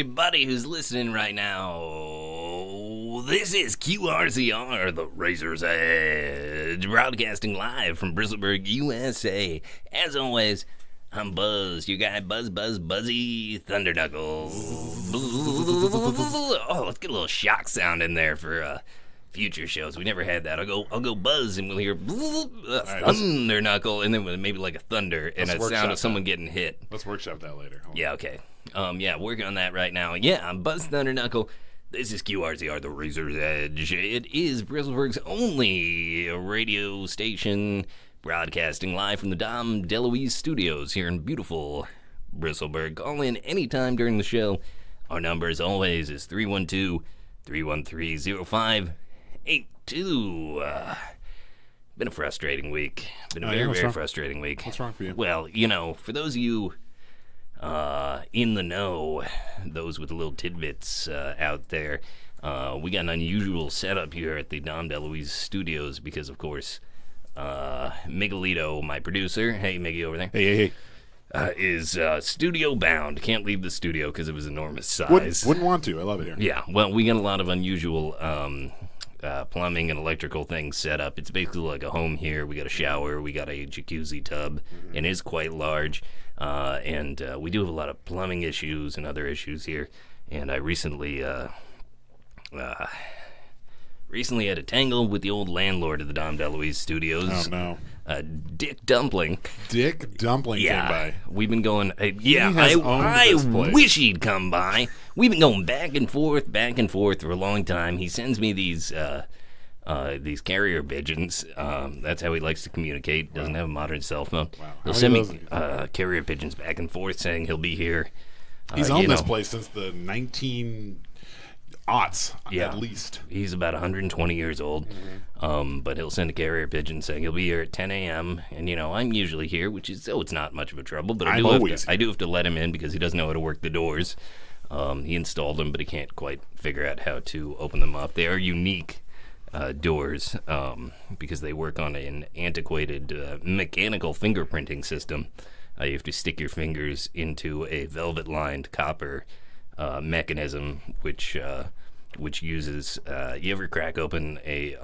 everybody who's listening right now. This is QRZR, the Razor's Edge, broadcasting live from Bristleburg, USA. As always, I'm Buzz, your guy Buzzy Thunderknuckles. Oh, let's get a little shock sound in there for future shows. We never had that. I'll go Buzz, and we'll hear Thunderknuckle, and then maybe like a thunder and a sound of someone getting hit. Let's workshop that later. Yeah, okay. Working on that right now. Yeah, I'm Buzz Thunderknuckle. This is QRZR, the Razor's Edge. It is Bristleburg's only radio station broadcasting live from the Dom DeLuise studios here in beautiful Bristleburg. Call in anytime during the show. Our number, as always, is 312-313-0582. Been a frustrating week. Been a very frustrating week. What's wrong for you? Well, for those of you in the know, those with the little tidbits out there, we got an unusual setup here at the Dom DeLuise studios because, of course, Miguelito, my producer, hey Miggy over there, hey, is studio bound. Can't leave the studio because of his enormous size. Wouldn't want to. I love it here. Yeah, well, we got a lot of unusual plumbing and electrical things set up. It's basically like a home here. We got a shower, we got a jacuzzi tub, and it's quite large. And we do have a lot of plumbing issues and other issues here. And I recently had a tangle with the old landlord of the Dom DeLuise studios. Oh, no. Dick Dumpling. Dick Dumpling came by. We've been going, I wish he'd come by. We've been going back and forth for a long time. He sends me these carrier pigeons. That's how he likes to communicate. Doesn't have a modern cell phone. Wow. He'll send me carrier pigeons back and forth saying he'll be here. He's owned this place since the 19aughts, at least. He's about 120 years old. But he'll send a carrier pigeon saying he'll be here at 10 a.m. And, I'm usually here, which is, it's not much of a trouble. But I do have to let him in because he doesn't know how to work the doors. He installed them, but he can't quite figure out how to open them up. They are unique doors because they work on an antiquated mechanical fingerprinting system. You have to stick your fingers into a velvet-lined copper mechanism, which uses. You ever crack open a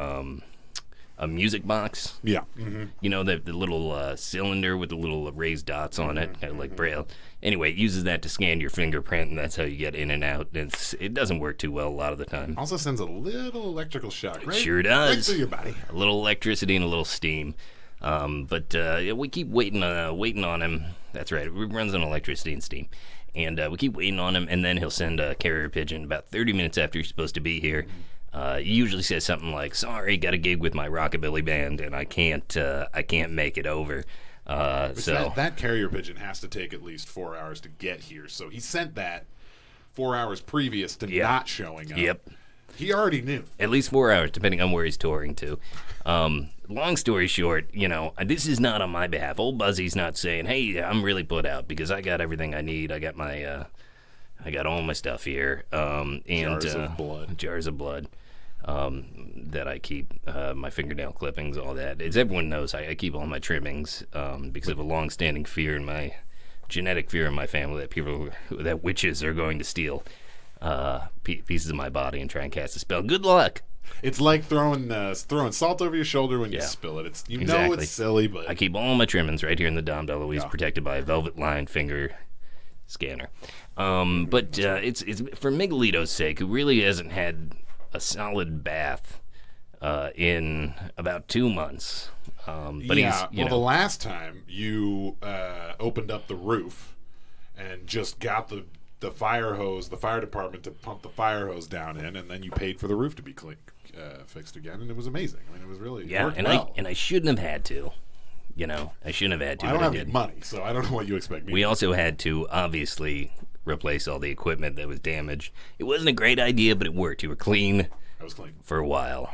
music box? Yeah. The little cylinder with the little raised dots on it, kind of like Braille. Anyway, it uses that to scan your fingerprint, and that's how you get in and out. It doesn't work too well a lot of the time. Also sends a little electrical shock, right? It sure does. Right through your body. A little electricity and a little steam. But we keep waiting on him. That's right. It runs on electricity and steam. And we keep waiting on him, and then he'll send a carrier pigeon about 30 minutes after he's supposed to be here. He usually says something like, "Sorry, got a gig with my rockabilly band, and I can't make it over." That carrier pigeon has to take at least 4 hours to get here. So he sent that 4 hours previous to not showing up. Yep. He already knew. At least 4 hours, depending on where he's touring to. Long story short, this is not on my behalf. Old Buzzy's not saying, "Hey, I'm really put out," because I got everything I need. I got all my stuff here. And Jars of blood. That I keep, my fingernail clippings, all that. As everyone knows, I keep all my trimmings because of a long-standing fear in my genetic fear in my family that witches are going to steal pieces of my body and try and cast a spell. Good luck. It's like throwing salt over your shoulder when you spill it. It's silly, but I keep all my trimmings right here in the Dom DeLuise, protected by a velvet-lined finger scanner. But it's for Miguelito's sake, who really hasn't had a solid bath in about 2 months. The last time you opened up the roof and just got the fire department to pump the fire hose down in, and then you paid for the roof to be fixed again, and it was amazing. I mean, it was really I shouldn't have had to. I shouldn't have had to. I don't have any money, so I don't know what you expect me. We also had to obviously replace all the equipment that was damaged. It wasn't a great idea, but it worked. You were clean. I was clean for a while.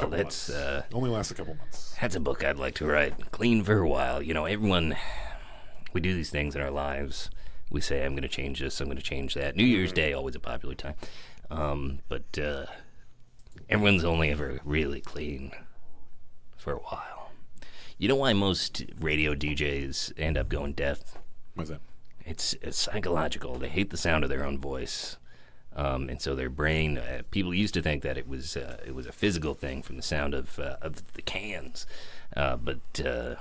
That's only lasts a couple months. That's a book I'd like to write. Clean for a while. Everyone, we do these things in our lives. We say, "I'm going to change this. I'm going to change that." New Year's Day, always a popular time. But everyone's only ever really clean for a while. You know why most radio DJs end up going deaf? What's that? It's psychological. They hate the sound of their own voice. And so their brain, people used to think that it was a physical thing from the sound of the cans. But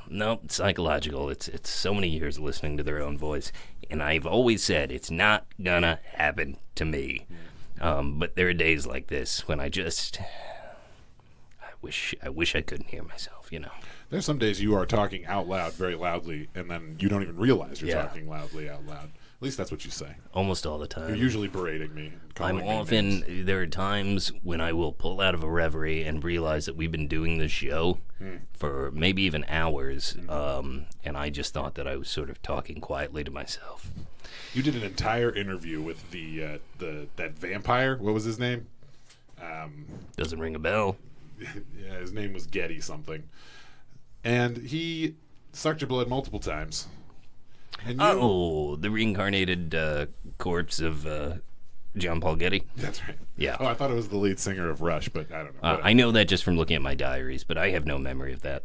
no, it's psychological. It's so many years of listening to their own voice. And I've always said it's not gonna happen to me. But there are days like this when I wish I couldn't hear myself, you know. There's some days you are talking out loud very loudly, and then you don't even realize you're talking loudly out loud. At least that's what you say. Almost all the time. You're usually berating me. There are times when I will pull out of a reverie and realize that we've been doing this show for maybe even hours, and I just thought that I was sort of talking quietly to myself. You did an entire interview with that vampire. What was his name? Doesn't ring a bell. Yeah, his name was Getty something. And he sucked your blood multiple times. And the reincarnated corpse of John Paul Getty. That's right. Yeah. Oh, I thought it was the lead singer of Rush, but I don't know. I know that just from looking at my diaries, but I have no memory of that.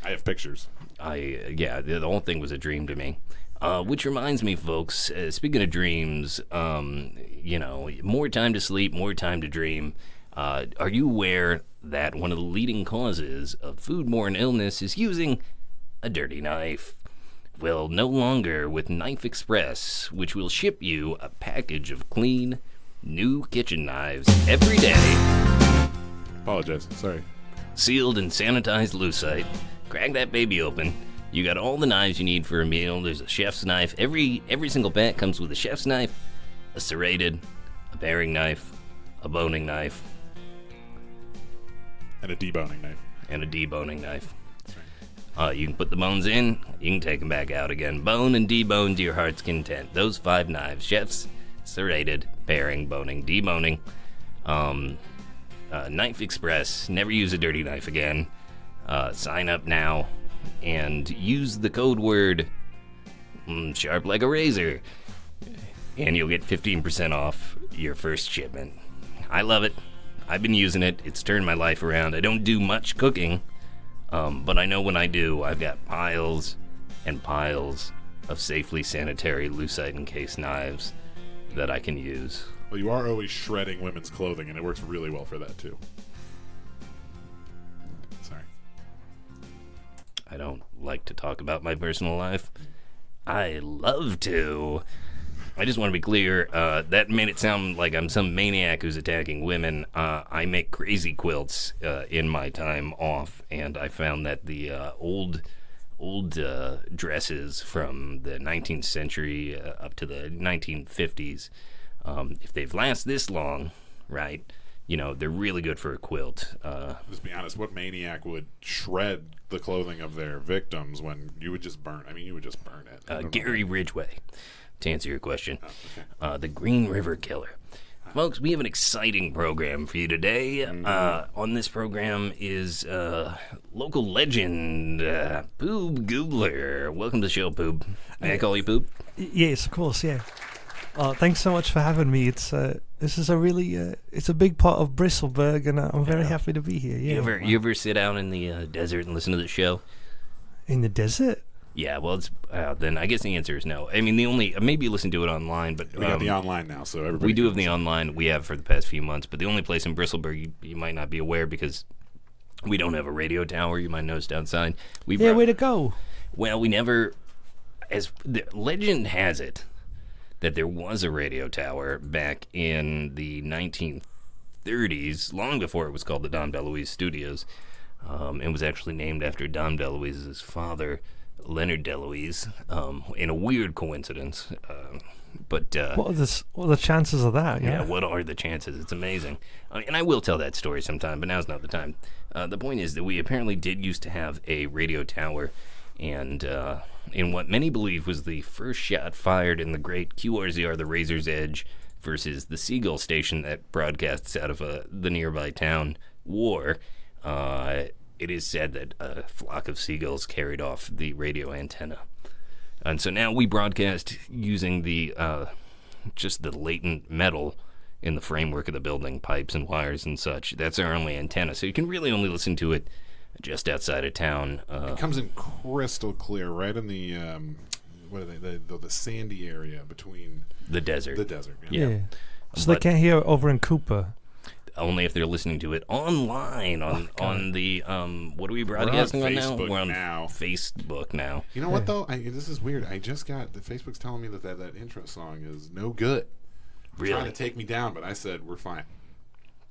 I have pictures. The whole thing was a dream to me. Which reminds me, folks, speaking of dreams, more time to sleep, more time to dream. Are you aware that one of the leading causes of foodborne illness is using a dirty knife? Well, no longer with Knife Express, which will ship you a package of clean, new kitchen knives every day. Apologize. Sorry. Sealed and sanitized lucite. Crack that baby open. You got all the knives you need for a meal. There's a chef's knife. Every single pack comes with a chef's knife, a serrated, a paring knife, a boning knife, and a deboning knife. That's right. You can put the bones in, you can take them back out again. Bone and debone to your heart's content. Those 5 knives: chef's, serrated, paring, boning, deboning. Knife Express. Never use a dirty knife again. Sign up now and use the code word sharp like a razor, and you'll get 15% off your first shipment. I love it. I've been using it. It's turned my life around. I don't do much cooking, but I know when I do, I've got piles and piles of safely sanitary lucite encased knives that I can use. Well, you are always shredding women's clothing, and it works really well for that, too. Sorry. I don't like to talk about my personal life. I love to. I just want to be clear, that made it sound like I'm some maniac who's attacking women. I make crazy quilts in my time off, and I found that the old dresses from the 19th century up to the 1950s, if they've lasted this long, right, they're really good for a quilt. Just be honest, what maniac would shred the clothing of their victims when you would just burn? You would just burn it. Gary Ridgway. To answer your question, the Green River Killer. Folks, we have an exciting program for you today. On this program is local legend, Poob Goober. Welcome to the show, Poob. May I call you Poob? Yes, of course, yeah. Thanks so much for having me. This is a really, it's a big part of Bristleburg, and I'm very happy to be here. Yeah. You ever sit out in the desert and listen to the show? In the desert? Yeah, well, it's then I guess the answer is no. Maybe you listen to it online, but we got the online now, so everybody. We do have the online. We have for the past few months, but the only place in Bristleburg you might not be aware because we don't have a radio tower. You might notice outside. Way to go. Well, we never. As the legend has it, that there was a radio tower back in the 1930s, long before it was called the Dom DeLuise Studios. It was actually named after Dom DeLuise's father, Leonard DeLuise, in a weird coincidence. But what are the chances of that? Yeah, what are the chances? It's amazing. And I will tell that story sometime, but now's not the time. The point is that we apparently did used to have a radio tower, and in what many believe was the first shot fired in the great QRZR, the Razor's Edge, versus the Seagull station that broadcasts out of the nearby town, War. It is said that a flock of seagulls carried off the radio antenna. And so now we broadcast using the just the latent metal in the framework of the building, pipes and wires and such. That's our only antenna. So you can really only listen to it just outside of town. It comes in crystal clear, right in the what are they? The sandy area between the desert. The desert. Yeah. So they can't hear over in Cooper. Only if they're listening to it online on the what are we broadcasting on now? We're on Facebook now. You know what though? This is weird. I just got the Facebook's telling me that intro song is no good. Really? Trying to take me down, but I said we're fine.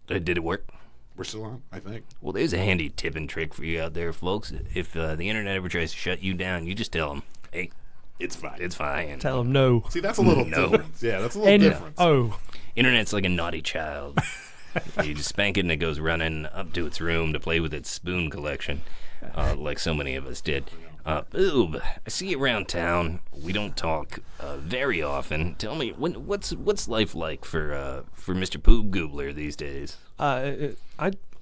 Did it work? We're still on, I think. Well, there's a handy tip and trick for you out there, folks. If the internet ever tries to shut you down, you just tell them, "Hey, it's fine. It's fine." Tell them no. See, that's a little difference. Yeah, that's a little difference. Oh, internet's like a naughty child. You just spank it and it goes running up to its room to play with its spoon collection, like so many of us did. Poob, I see you around town. We don't talk very often. Tell me, what's life like for Mr. Poob Goobler these days? I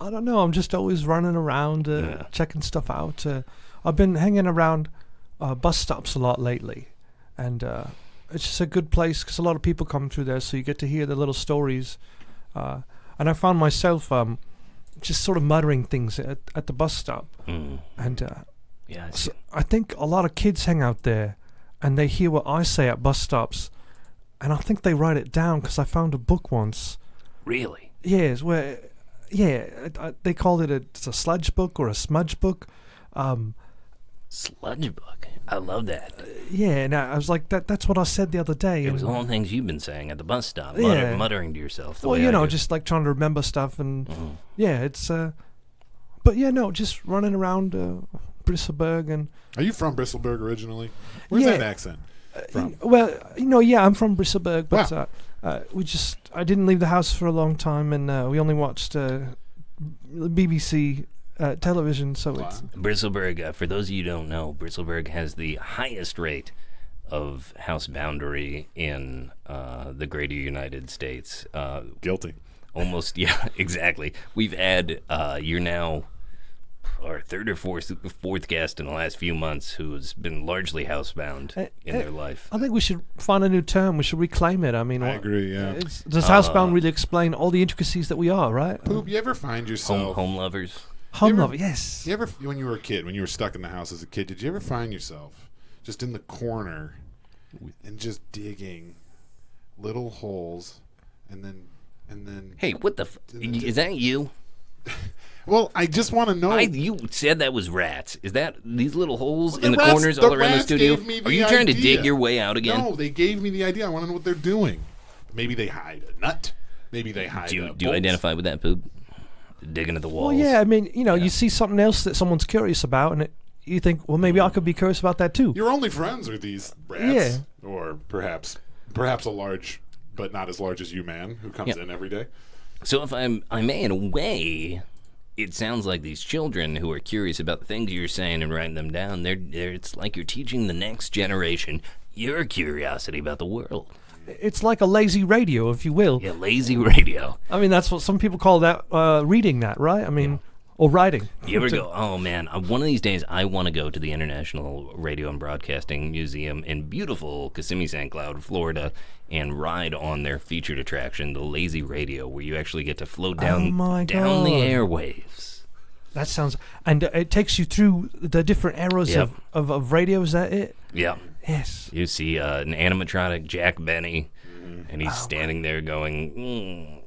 don't know. I'm just always running around, checking stuff out. I've been hanging around bus stops a lot lately, and it's just a good place because a lot of people come through there, so you get to hear the little stories. And I found myself just sort of muttering things at the bus stop. And so I think a lot of kids hang out there and they hear what I say at bus stops. And I think they write it down because I found a book once. Really? Yes, they called it a sludge book or a smudge book. Sludge book? I love that. And I was like, that's what I said the other day. It was all the things you've been saying at the bus stop, muttering to yourself. Just like trying to remember stuff. And it's... but just running around Bristleburg. And are you from Bristleburg originally? Where's that accent from? I'm from Bristleburg, but I didn't leave the house for a long time, and we only watched BBC television, so it's... Bristleburg, for those of you who don't know, Bristleburg has the highest rate of house boundary in the greater United States. Guilty. Almost, yeah, exactly. We've had, you're now our third or fourth guest in the last few months who's been largely housebound in their life. I think we should find a new term. We should reclaim it. I mean, I agree, yeah. Does housebound really explain all the intricacies that we are, right? Poob, you ever find yourself... Home lovers? Home lover, yes. You ever, when you were a kid, when you were stuck in the house as a kid, did you ever find yourself just in the corner and just digging little holes and then... Hey, what the... is that you? Well, I just want to know... you said that was rats. Is that these little holes in the corners all around the studio? Are you trying to dig your way out again? No, they gave me the idea. I want to know what they're doing. Maybe they hide a nut. Maybe they hide Do you identify with that, Poob? Digging at the walls. Well, yeah, I mean, you see something else that someone's curious about, and you think, well, maybe I could be curious about that too. Your only friends are these rats, or perhaps a large, but not as large as you, man, who comes in every day. So if I may, in a way, it sounds like these children who are curious about the things you're saying and writing them down. It's like you're teaching the next generation your curiosity about the world. It's like a lazy radio, if you will. Yeah, lazy radio. I mean, that's what some people call that, reading that, right? I mean, or writing. You ever go, oh man, one of these days I want to go to the International Radio and Broadcasting Museum in beautiful Kissimmee St. Cloud, Florida, and ride on their featured attraction, the lazy radio, where you actually get to float down the airwaves. That sounds... And it takes you through the different eras of radio, is that it? Yeah. Yes. You see an animatronic Jack Benny, and he's standing there going,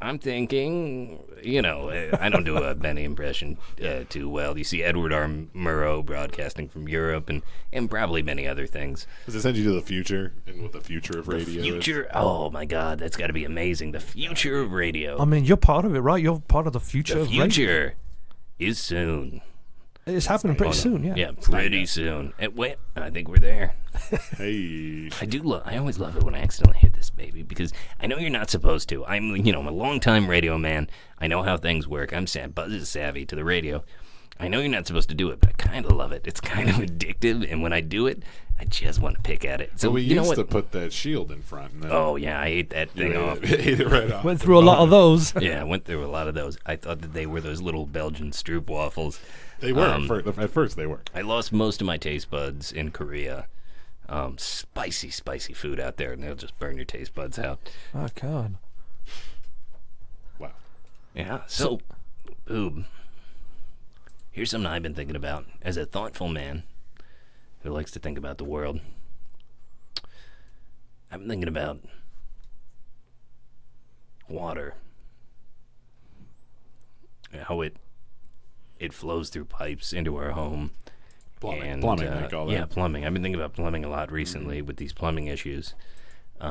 I'm thinking, I don't do a Benny impression too well. You see Edward R. Murrow broadcasting from Europe and probably many other things. Does it send you to the future and what the future of radio is? Future? Oh, my God, that's got to be amazing. The future of radio. I mean, you're part of it, right? You're part of the future of radio. The future is soon. It's happening pretty soon, yeah. Yeah, pretty soon. Wait, I think we're there. Hey. I always love it when I accidentally hit this baby because I know you're not supposed to. I'm a long-time radio man. I know how things work. I'm buzz savvy to the radio. I know you're not supposed to do it, but I kind of love it. It's kind of addictive, and when I do it, I just want to pick at it. So we used to put that shield in front. And then I ate that thing off. Ate it right off. Went through a lot of those. Yeah, I went through a lot of those. I thought that they were those little Belgian stroop waffles. They were. At first, they were. I lost most of my taste buds in Korea. Spicy food out there, and they'll just burn your taste buds out. Oh, God. Wow. Yeah, so, Poob, here's something I've been thinking about as a thoughtful man who likes to think about the world. I'm thinking about water. How it flows through pipes into our home. Plumbing, like all that. Yeah, plumbing. I've been thinking about plumbing a lot recently with these plumbing issues. You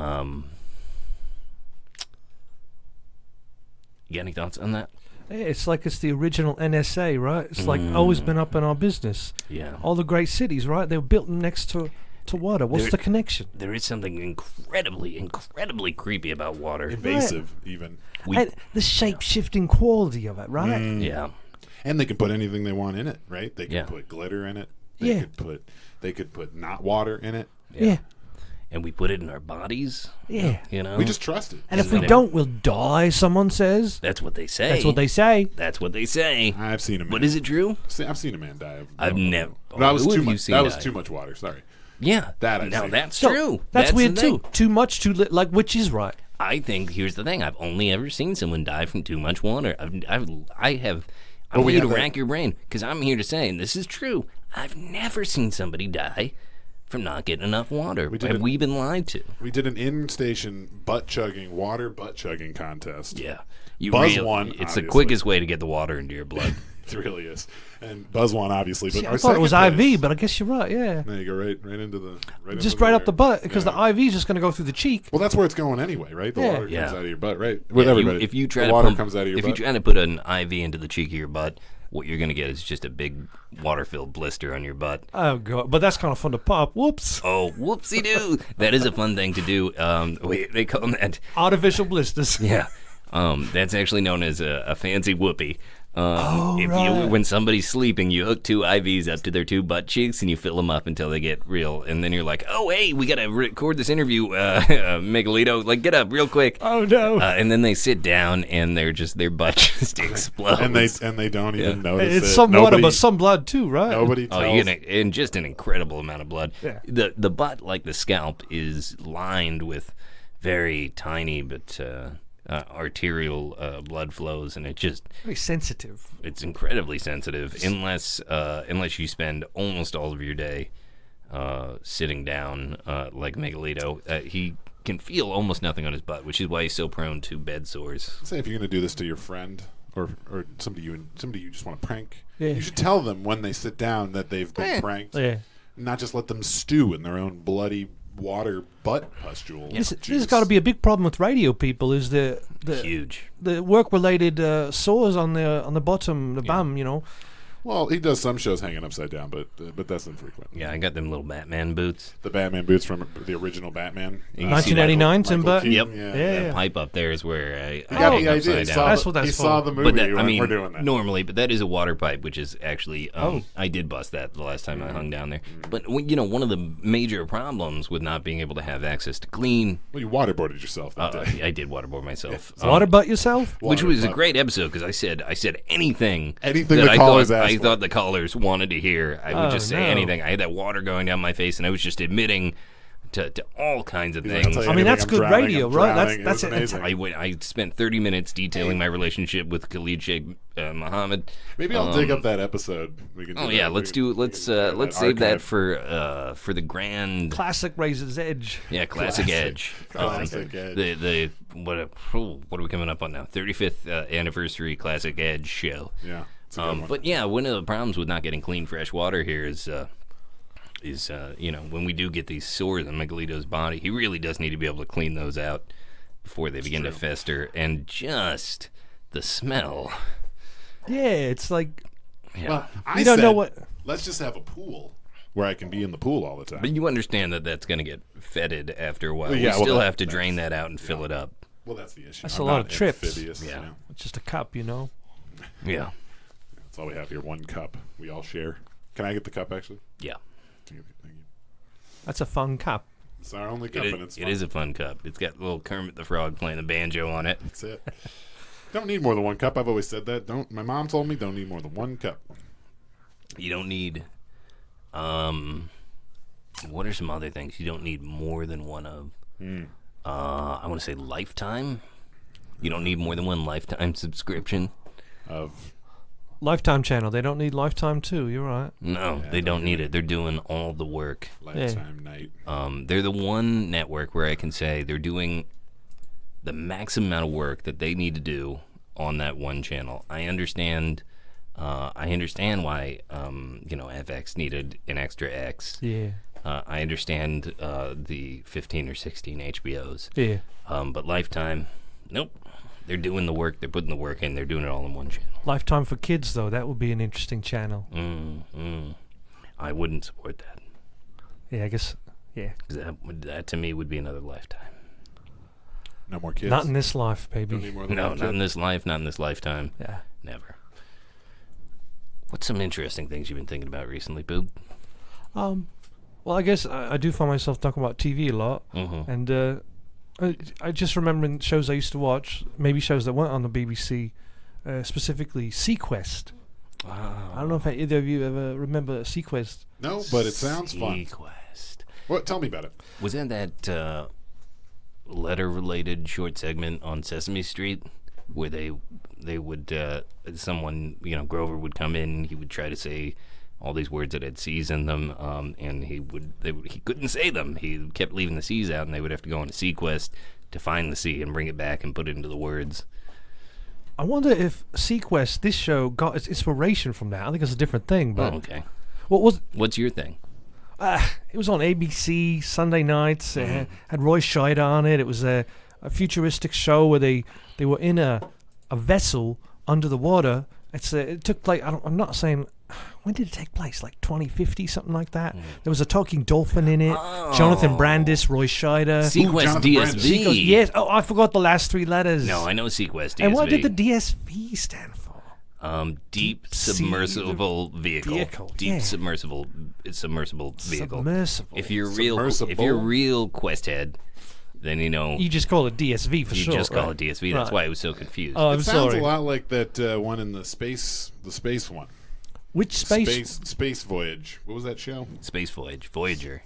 got any thoughts on that? It's like it's the original NSA, right? It's like always been up in our business. Yeah. All the great cities, right? They were built next to water. What's the connection? There is something incredibly creepy about water. Invasive, even. And the shape-shifting quality of it, right? Yeah. And they can put anything they want in it, right? They can put glitter in it. They could put not water in it. Yeah. And we put it in our bodies. Yeah. You know? We just trust it. And if we don't, we'll die, someone says. That's what they say. That's what they say. That's what they say. I've seen a man. But is it true? I've seen a man die of... I've never... That was too who have you much. seen That was die? too much water. Sorry. Yeah. Now that's So, true. That's weird the too. thing. Too much, too little. Like, which is right? I think here's the thing. I've only ever seen someone die from too much water. I have. I want you to rack your brain because I'm here to say, and this is true. I've never seen somebody die from not getting enough water. Have we been lied to? We did an in-station water butt chugging contest. Yeah. Buzz won. It's obviously. the quickest way to get the water into your blood. It really is. And Buzz won, obviously. But See, I thought it was IV, but I guess you're right, yeah. There you go, right into the... Just up the butt, because the IV is just going to go through the cheek. Well, that's where it's going anyway, right? The water comes out of your butt, right? With everybody. If you try the water comes out of your butt. If you try to put an IV into the cheek of your butt, what you're going to get is just a big water-filled blister on your butt. Oh, God. But that's kind of fun to pop. Whoops. Oh, whoopsie-doo. That is a fun thing to do. They call them that... Artificial blisters. Yeah. That's actually known as a fancy whoopee. Right. When somebody's sleeping, you hook 2 IVs up to their 2 butt cheeks and you fill them up until they get real. And then you're like, oh, hey, we got to record this interview, Megalito. Like, get up real quick. Oh, no. And then they sit down and their butt just explodes. And they don't even notice it's it. some water, but some blood, too, right? Nobody tells. And just an incredible amount of blood. Yeah. The butt, like the scalp, is lined with very tiny but... arterial blood flows, and it just very sensitive. It's incredibly sensitive, unless you spend almost all of your day sitting down, like Megalito. He can feel almost nothing on his butt, which is why he's so prone to bed sores. Say if you're going to do this to your friend or somebody you just want to prank, yeah. You should tell them when they sit down that they've been pranked, not just let them stew in their own bloody water butt pustule. This has got to be a big problem with radio people. Is the huge the work related sores on the bottom, the bum, you know. Well, he does some shows hanging upside down, but that's infrequent. Yeah, I got them little Batman boots. The Batman boots from the original Batman. 1989, Timber. Yep. Yeah. That pipe up there is where I got the upside idea. down. He saw the movie. We're doing that. Normally, but that is a water pipe, which is actually, I did bust that the last time I hung down there. But, one of the major problems with not being able to have access to clean... Well, you waterboarded yourself that day. I did waterboard myself. Waterbutt yourself? Which was a great episode, because I said anything the that callers I thought the callers wanted to hear. I would just say anything. I had that water going down my face, and I was just admitting to all kinds of things. I mean, that's good radio, right? That's amazing. I spent 30 minutes detailing my relationship with Khalid Sheikh Mohammed. Maybe I'll dig up that episode. We can let's save that for the grand classic Razor's Edge. Yeah, classic Edge. Classic Edge. The what are we coming up on now? 35th anniversary Classic Edge show. Yeah. But yeah, one of the problems with not getting clean, fresh water here is when we do get these sores on Megalito's body, he really does need to be able to clean those out before they begin to fester. And just the smell. Yeah, it's like... Yeah. Well, I don't know what... Let's just have a pool where I can be in the pool all the time. But you understand that that's going to get fetid after a while. Well, yeah, we still have to drain that out and fill it up. Well, that's the issue. That's a lot of trips. Yeah. It's just a cup, Yeah. That's all we have here. One cup. We all share. Can I get the cup, actually? Yeah. Thank you. That's a fun cup. It's our only cup, and it's fun. It is a fun cup. It's got little Kermit the Frog playing the banjo on it. That's it. Don't need more than one cup. I've always said that. My mom told me don't need more than one cup. You don't need... what are some other things you don't need more than one of? I want to say Lifetime. You don't need more than one Lifetime subscription. Of... Lifetime channel. They don't need Lifetime too. You're right. No, they don't need it. They're doing all the work. Lifetime night. They're the one network where I can say they're doing the maximum amount of work that they need to do on that one channel. I understand why FX needed an extra X. Yeah. I understand the 15 or 16 HBOs. Yeah. But Lifetime, nope. They're doing the work. They're putting the work in. They're doing it all in one channel. Lifetime for kids, though, that would be an interesting channel. I wouldn't support that. Yeah, I guess. Yeah. That to me would be another Lifetime. No more kids. Not in this life, baby. No, not in this life. Not in this lifetime. Yeah. Never. What's some interesting things you've been thinking about recently, Poob? Well, I guess I do find myself talking about TV a lot, and I just remember shows I used to watch, maybe shows that weren't on the BBC, specifically Sequest. Wow. I don't know if either of you ever remember Sequest. No, but it sounds fun. Sequest. What? Tell me about it. Was that letter-related short segment on Sesame Street where they would someone, Grover would come in, he would try to say all these words that had C's in them, and he couldn't say them. He kept leaving the C's out, and they would have to go on a Sequest to find the C and bring it back and put it into the words. I wonder if Sequest, this show, got its inspiration from that. I think it's a different thing, but okay. What's your thing? It was on ABC Sunday nights. Had Roy Scheider on it. It was a futuristic show where they were in a vessel under the water. It took place. I'm not saying. When did it take place? Like 2050, something like that. There was a talking dolphin in it. Jonathan Brandis, Roy Scheider. Sequest DSV. Yes. Oh, I forgot the last three letters. No, I know Sequest DSV. And what did the DSV stand for? Deep submersible vehicle. Deep submersible vehicle. Submersible. If you're real Quest head, then you just call it DSV for sure. You just call it DSV. That's why I was so confused. Oh, I'm sorry. It sounds a lot like that one in the space one. Which space? Space Voyage. What was that show? Space Voyage. Voyager.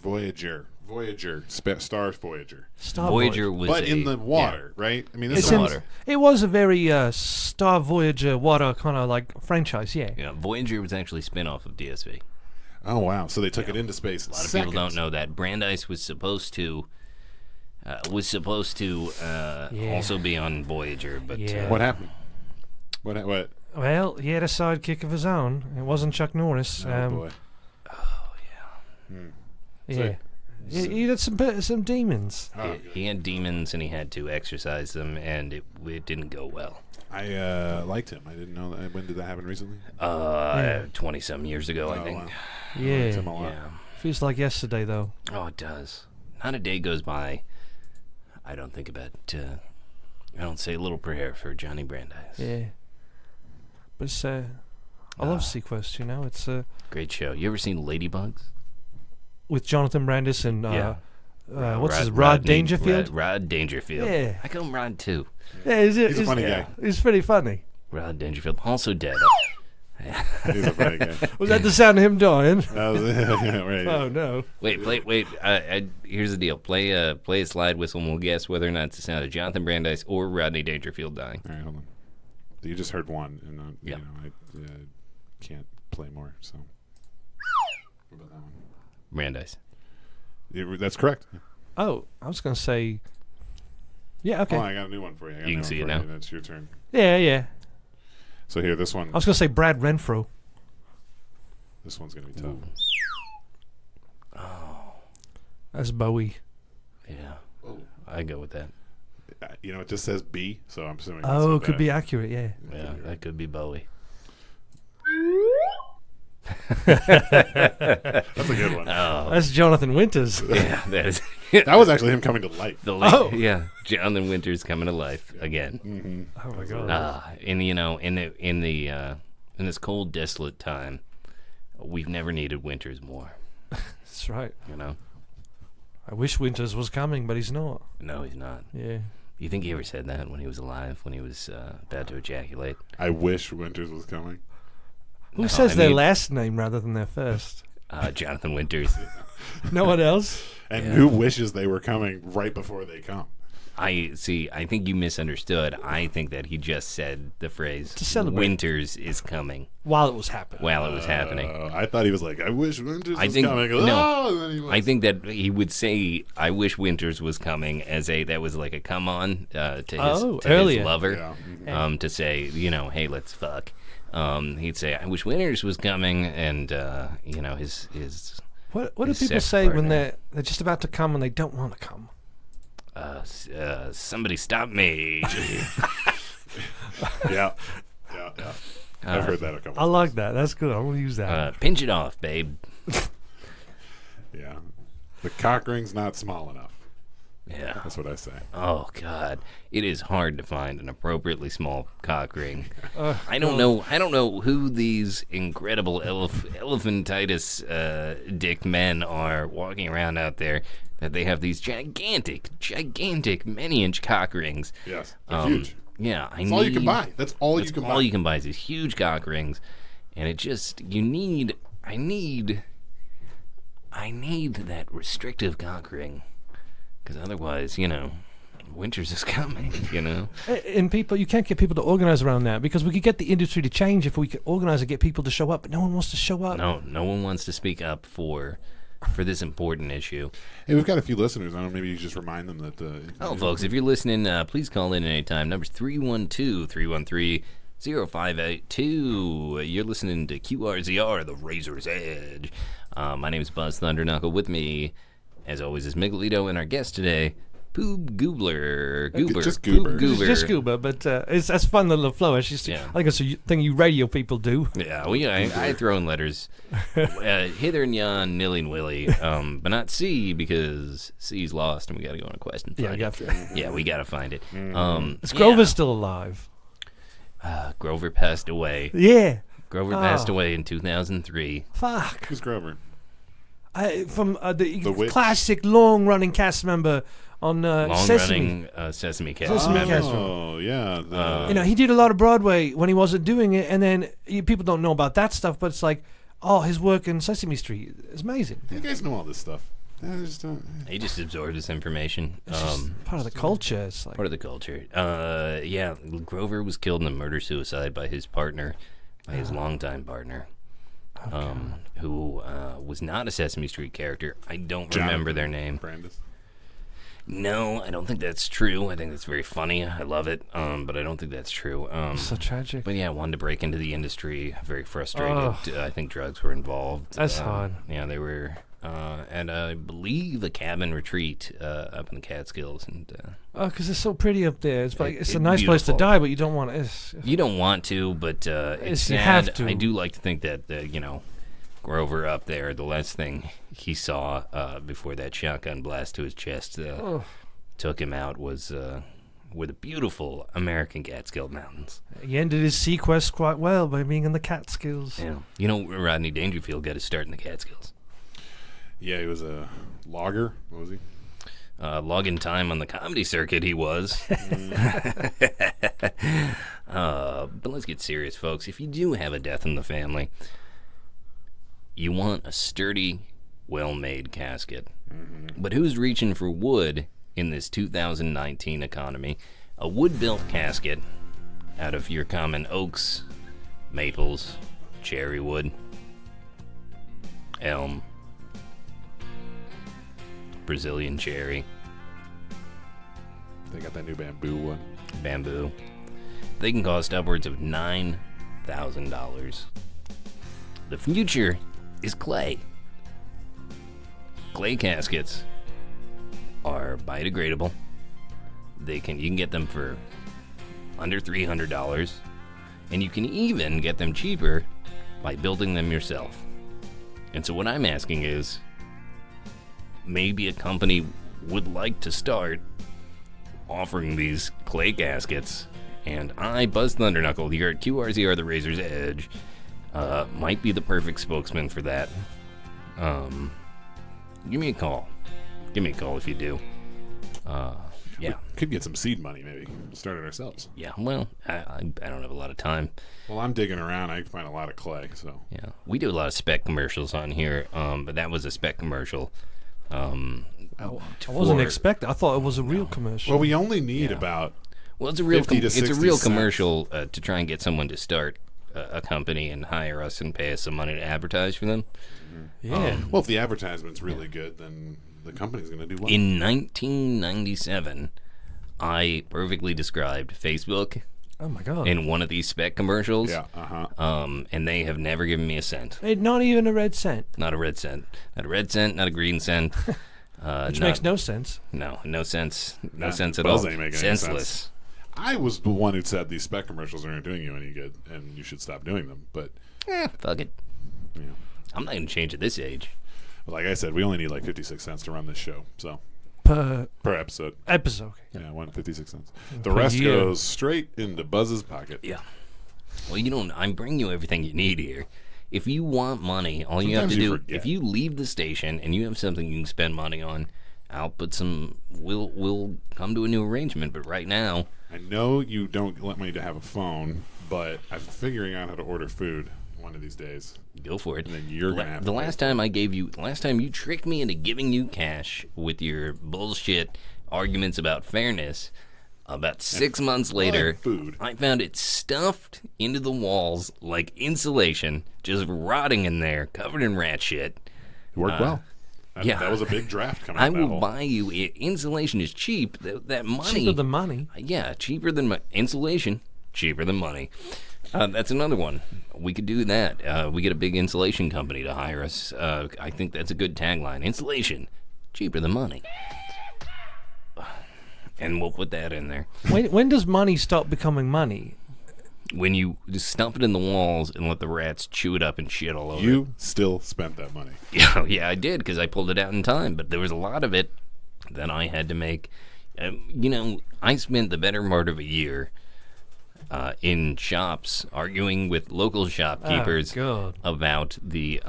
Star Voyager. Voyager was but in the water, right? I mean, this is water. It was a very Star Voyager water kind of like franchise, yeah. Yeah, Voyager was actually a spin-off of DSV. Oh, wow. So they took it into space. A lot of people don't know that. Brandeis was supposed to also be on Voyager, but what happened? What? Well, he had a sidekick of his own. It wasn't Chuck Norris. Oh, boy. Oh, yeah. Yeah. He had some demons. He had demons, and he had to exercise them, and it didn't go well. I liked him. I didn't know that. When did that happen recently? 20-some years ago, I think. Wow. Yeah. Feels like yesterday, though. Oh, it does. Not a day goes by I don't think about, I don't say a little prayer for Johnny Brandeis. Yeah. But it's, I love Sequest, It's a great show. You ever seen Ladybugs? With Jonathan Brandis and Rod Dangerfield? Rod Dangerfield. Yeah. I call him Rod too. Yeah, he's a funny guy. He's pretty funny. Rod Dangerfield, also dead. He's a funny guy. Was that the sound of him dying? Right. Oh no! Wait. Here's the deal. Play a slide whistle, and we'll guess whether or not it's the sound of Jonathan Brandis or Rodney Dangerfield dying. All right, hold on. You just heard one, and I can't play more. So, what about that one? Brandeis. That's correct. Oh, I was going to say. Yeah, okay. Oh, I got a new one for you. You can see it now. That's your turn. Yeah. So here, this one. I was going to say Brad Renfro. This one's going to be tough. Oh. That's Bowie. Yeah. Oh. I go with that. It just says B, so I'm assuming. Oh, it could be accurate, yeah. Yeah, that could be Bowie. That's a good one. Oh. That's Jonathan Winters. Yeah, that is. That was actually him coming to life. Yeah, Jonathan Winters coming to life again. Mm-hmm. Oh my God! In this cold, desolate time, we've never needed Winters more. That's right. I wish Winters was coming, but he's not. No, he's not. Yeah. You think he ever said that when he was alive, when he was about to ejaculate? I wish Winters was coming. Who says their last name rather than their first? Jonathan Winters. No one else? And who wishes they were coming right before they come? I think you misunderstood. I think that he just said the phrase to celebrate. Winters is coming. While it was happening. I thought he was like, I wish Winters was coming. No, I think that he would say, I wish Winters was coming as that was like a come on to his lover. Yeah. To say, hey, let's fuck. He'd say, I wish Winters was coming, and his What do people say when they're just about to come and they don't want to come? Somebody stop me. Yeah. I've heard that a couple times. I like that. That's good. I want to use that. Pinch it off, babe. Yeah. The cock ring's not small enough. Yeah. That's what I say. Oh, God. It is hard to find an appropriately small cock ring. I don't know who these incredible elephantitis dick men are walking around out there that they have these gigantic many-inch cock rings. Yes. They're huge. Yeah. That's all you can buy. That's all you can buy. All you can buy is these huge cock rings. And it just, I need that restrictive cock ring. Because otherwise, Winters is coming, And people, you can't get people to organize around that, because we could get the industry to change if we could organize and get people to show up, but no one wants to show up. No one wants to speak up for this important issue. Hey, we've got a few listeners. I don't know, maybe you just remind them that... folks, if you're listening, please call in anytime. Number's 312-313-0582. You're listening to QRZR, the Razor's Edge. My name is Buzz Thundernukle. With me, as always, is Miguelito, and our guest today, Poob Goober. Just Goober. Poob Goober. Just Goober, but that's fun little flow. I think it's a thing you radio people do. Yeah, I throw in letters. Hither and yon, nilly and willy. But not C, because C's lost, and we got to go on a quest and find it. Yeah, we got to find it. Is Grover still alive? Grover passed away. Yeah. Grover passed away in 2003. Fuck. Who's Grover? From the classic long-running cast member on Sesame. Sesame Cast. Sesame Cast. Oh, yeah. He did a lot of Broadway when he wasn't doing it, and then people don't know about that stuff, but it's like, his work in Sesame Street is amazing. You guys know all this stuff. He just absorbed this information. Part of the culture. It's like part of the culture. Grover was killed in a murder-suicide by his partner, by his longtime partner. Who was not a Sesame Street character. I don't remember their name. Brandis? No, I don't think that's true. I think that's very funny. I love it, but I don't think that's true. So tragic. But yeah, wanted to break into the industry. Very frustrated. I think drugs were involved. That's hard. Yeah, they were. And I believe a cabin retreat up in the Catskills. And because it's so pretty up there. It's like it's a nice place to die, but you don't want to. You don't want to, but it's sad. You have to. I do like to think that Grover up there, the last thing he saw before that shotgun blast to his chest took him out were the beautiful American Catskill Mountains. He ended his sequest quite well by being in the Catskills. Yeah. Rodney Dangerfield got his start in the Catskills. Yeah, he was a logger. What was he? Logging time on the comedy circuit, he was. But let's get serious, folks. If you do have a death in the family, you want a sturdy, well-made casket. Mm-hmm. But who's reaching for wood in this 2019 economy? A wood-built casket out of your common oaks, maples, cherry wood, elm, Brazilian cherry. They got that new bamboo one. Bamboo. They can cost upwards of $9,000. The future is clay. Clay caskets are biodegradable. You can get them for under $300, and you can even get them cheaper by building them yourself. And so what I'm asking is, maybe a company would like to start offering these clay caskets, and I, Buzz Thundernukle, here at QRZR, the Razor's Edge, might be the perfect spokesman for that. Give me a call. Give me a call if you do. Yeah. We could get some seed money, maybe. Start it ourselves. Yeah, well, I don't have a lot of time. Well, I'm digging around. I find a lot of clay, so. Yeah. We do a lot of spec commercials on here, but that was a spec commercial. I wasn't expecting. I thought it was a real commercial. Well, we only need about. Well, it's a real commercial to try and get someone to start a company and hire us and pay us some money to advertise for them. Yeah. Well, if the advertisement's really good, then the company's going to do well. In 1997, I perfectly described Facebook. Oh my God! In one of these spec commercials. Yeah. And they have never given me a cent. Not even a red cent. Not a red cent. Not a red cent. Not a green cent. Which makes no sense. No sense. No sense at all. Senseless. I was the one who said these spec commercials aren't doing you any good, and you should stop doing them. But fuck it. Yeah. I'm not going to change at this age. Like I said, we only need like 56 cents to run this show. So per episode. Episode. Yeah, 156 cents. The rest goes straight into Buzz's pocket. Yeah. Well, I'm bringing you everything you need here. If you want money, all you have to do, if you leave the station and you have something you can spend money on, I'll put some. We'll come to a new arrangement. But right now, I know you don't let me to have a phone, but I'm figuring out how to order food one of these days. Go for it. And then you're gonna have the last time you tricked me into giving you cash with your bullshit arguments about fairness. About 6 months later, I found it stuffed into the walls like insulation, just rotting in there, covered in rat shit. It worked well. That was a big draft coming out. I will buy you. Insulation is cheap. That money. Cheaper than money. Yeah, cheaper than insulation. Cheaper than money. That's another one. We could do that. We get a big insulation company to hire us. I think that's a good tagline. Insulation, cheaper than money. And we'll put that in there. When does money stop becoming money? When you just stump it in the walls and let the rats chew it up and shit all over it. You still spent that money. Yeah, I did because I pulled it out in time. But there was a lot of it that I had to make. I spent the better part of a year in shops arguing with local shopkeepers about the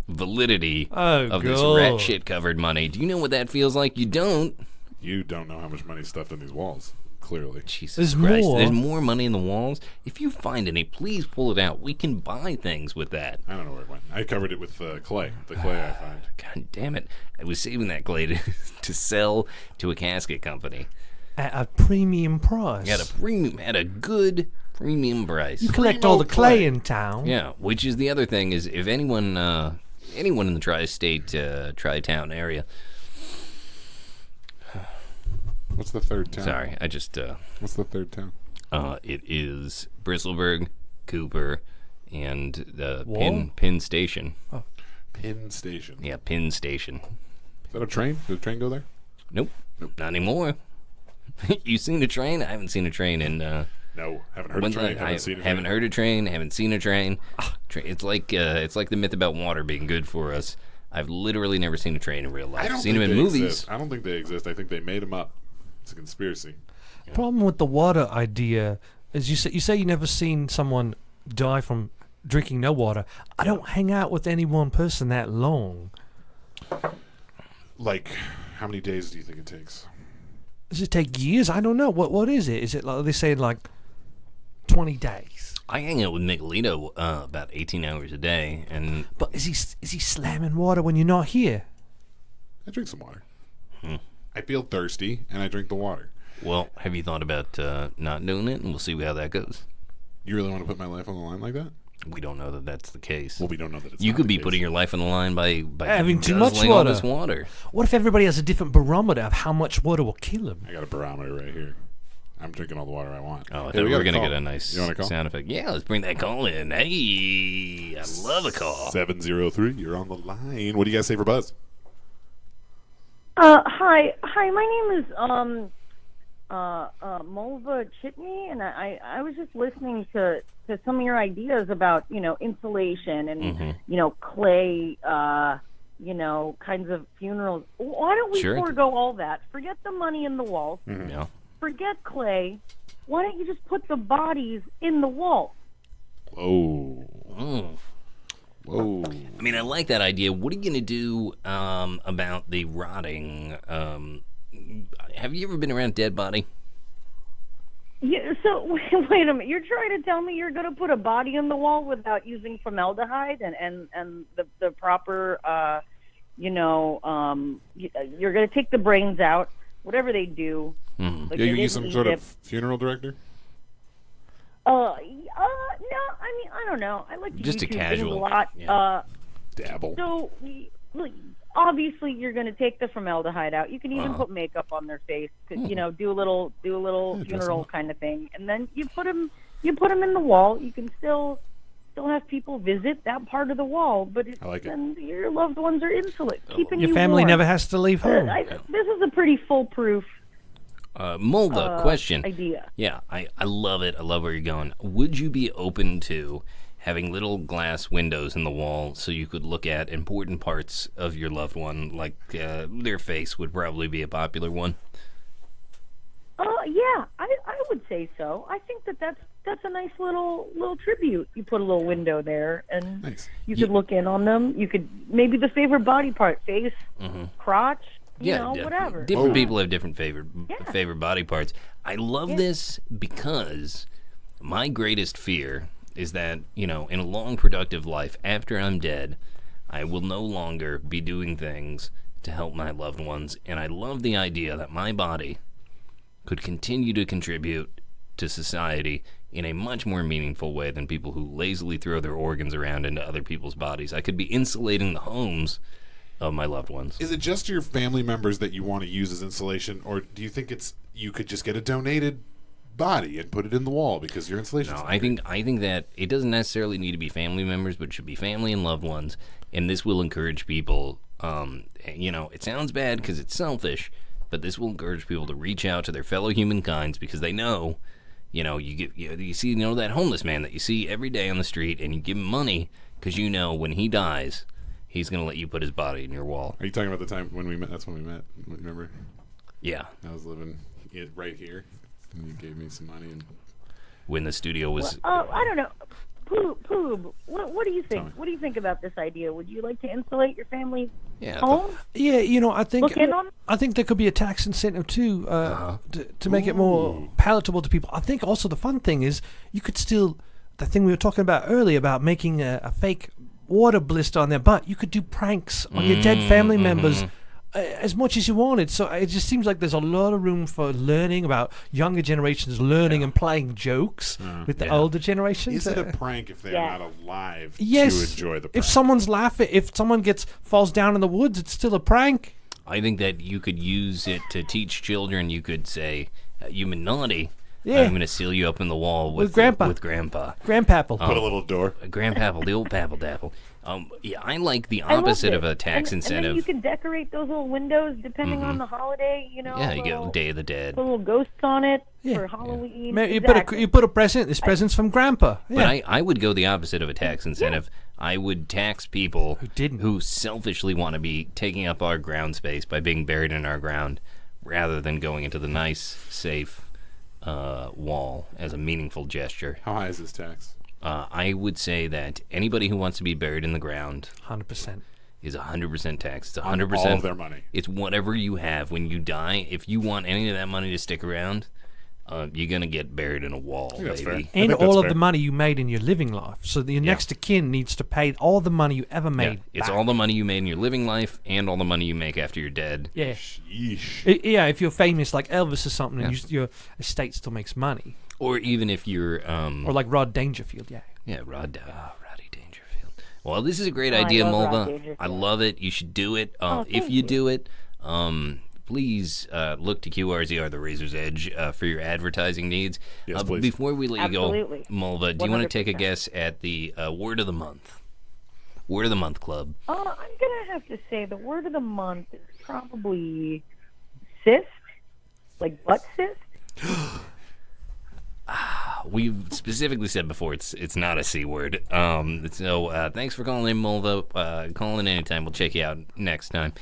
validity of this rat shit covered money. Do you know what that feels like? You don't. You don't know how much money's stuffed in these walls. Clearly. Jesus Christ. There's more money in the walls. If you find any, please pull it out. We can buy things with that. I don't know where it went. I covered it with clay. The clay I find. God damn it. I was saving that clay to sell to a casket company. At a premium price. At a good premium price. You collect all the clay in town. Yeah, which is the other thing is if anyone in the tri-state, tri-town area. What's the third town? Sorry, I just... What's the third town? It is Bristleburg, Goober, and Penn Station. Oh. Penn Station. Yeah, Penn Station. Is that a train? Did a train go there? Nope. Not anymore. You seen a train? I haven't seen a train in... No, haven't heard a train. Haven't heard a train. Haven't seen a train. It's like the myth about water being good for us. I've literally never seen a train in real life. I've seen them in movies. Exist. I don't think they exist. I think they made them up. It's a conspiracy. The problem with the water idea is you say you never seen someone die from drinking no water. I don't hang out with any one person that long. Like, how many days do you think it takes? Does it take years? I don't know. What is it? Is it like they say like 20 days? I hang out with Miguelito about 18 hours a day, but is he slamming water when you're not here? I drink some water. I feel thirsty, and I drink the water. Well, have you thought about not doing it, and we'll see how that goes. You really want to put my life on the line like that? We don't know that that's the case. Well, we don't know that it's You not could the be case. putting your life on the line by having too much water. All this water. What if everybody has a different barometer of how much water will kill them? I got a barometer right here. I'm drinking all the water I want. Oh, I thought we were going to get a nice sound effect. Yeah, let's bring that call in. Hey, I love a call. 703, you're on the line. What do you guys say for Buzz? Hi, my name is Mulva Chitney, and I was just listening to some of your ideas about insulation and clay kinds of funerals. Why don't we forego all that? Forget the money in the walls. Mm-hmm. Yeah. Forget clay. Why don't you just put the bodies in the wall? Whoa. Whoa. I mean, I like that idea. What are you going to do about the rotting? Have you ever been around a dead body? Yeah, so, wait a minute. You're trying to tell me you're going to put a body in the wall without using formaldehyde and the proper, you're going to take the brains out, whatever they do. Like, you use some sort of funeral director? No, I mean, I don't know. I like to just YouTube a casual a lot. Yeah. Dabble. So, obviously, you're going to take the formaldehyde out. You can even put makeup on their face. Do a little funeral kind of thing, and then you put them in the wall. You can still have people visit that part of the wall, but then your loved ones are insulate, keeping your family warm. never has to leave home. This is a pretty foolproof Mulva, question. Idea. Yeah, I love it. I love where you're going. Would you be open to having little glass windows in the wall so you could look at important parts of your loved one, like their face would probably be a popular one? Yeah, I would say so. I think that's a nice little tribute. You put a little window there, and you could look in on them. You could maybe the favorite body part, face, crotch, whatever. Different people have different favorite body parts. I love this because my greatest fear is that, in a long, productive life, after I'm dead, I will no longer be doing things to help my loved ones. And I love the idea that my body could continue to contribute to society in a much more meaningful way than people who lazily throw their organs around into other people's bodies. I could be insulating the homes of my loved ones. Is it just your family members that you want to use as insulation, or do you think you could just get a donated body and put it in the wall because your insulation? No, I think that it doesn't necessarily need to be family members, but it should be family and loved ones, and this will encourage people. It sounds bad because it's selfish, but this will encourage people to reach out to their fellow humankinds because they know, you see that homeless man that you see every day on the street, and you give him money because when he dies, he's going to let you put his body in your wall. Are you talking about the time when we met? That's when we met. Remember? Yeah. I was living right here, and you gave me some money. And when the studio was... I don't know. Poob, what do you think? What do you think about this idea? Would you like to insulate your family's home? I think there could be a tax incentive too to make it more palatable to people. I think also the fun thing is you could still, the thing we were talking about earlier about making a fake water blister on their butt. You could do pranks on your dead family members as much as you wanted. So it just seems like there's a lot of room for learning about younger generations learning and playing jokes with the older generations. Is it a prank if they're not alive to enjoy the prank? If someone's laughing, if someone falls down in the woods, it's still a prank. I think that you could use it to teach children. You could say, "You naughty. Yeah. I'm going to seal you up in the wall with Grandpa. With Grandpa. Grandpapple. Put a little door. Grandpapple, the old Papple Dapple. I like the opposite of a tax incentive. And then you can decorate those little windows depending on the holiday, Yeah, you get Day of the Dead. Put little ghosts on it for Halloween. You put a present. This present's from Grandpa. Yeah. But I would go the opposite of a tax incentive. I would tax people who selfishly want to be taking up our ground space by being buried in our ground rather than going into the nice, safe wall as a meaningful gesture. How high is this tax? I would say that anybody who wants to be buried in the ground 100% is 100% tax. It's 100% all of their money. It's whatever you have when you die. If you want any of that money to stick around, you're gonna get buried in a wall, baby. And all of the money you made in your living life. So your next of kin needs to pay all the money you ever made. It's all the money you made in your living life and all the money you make after you're dead. Yeah. Sheesh. If you're famous like Elvis or something, and your estate still makes money. Or even if you're... or like Rod Dangerfield, Yeah, Roddy Dangerfield. Well, this is a great idea, Mulva. I love it. You should do it. If you do it, please look to QRZR, the Razor's Edge, for your advertising needs. Yes, please. Before we let you go, Mulva, do you want to take a guess at the word of the month? Word of the month club. I'm going to have to say the word of the month is probably cyst, like butt cyst. We've specifically said before it's not a C word. So thanks for calling in, Mulva. Call in anytime. We'll check you out next time.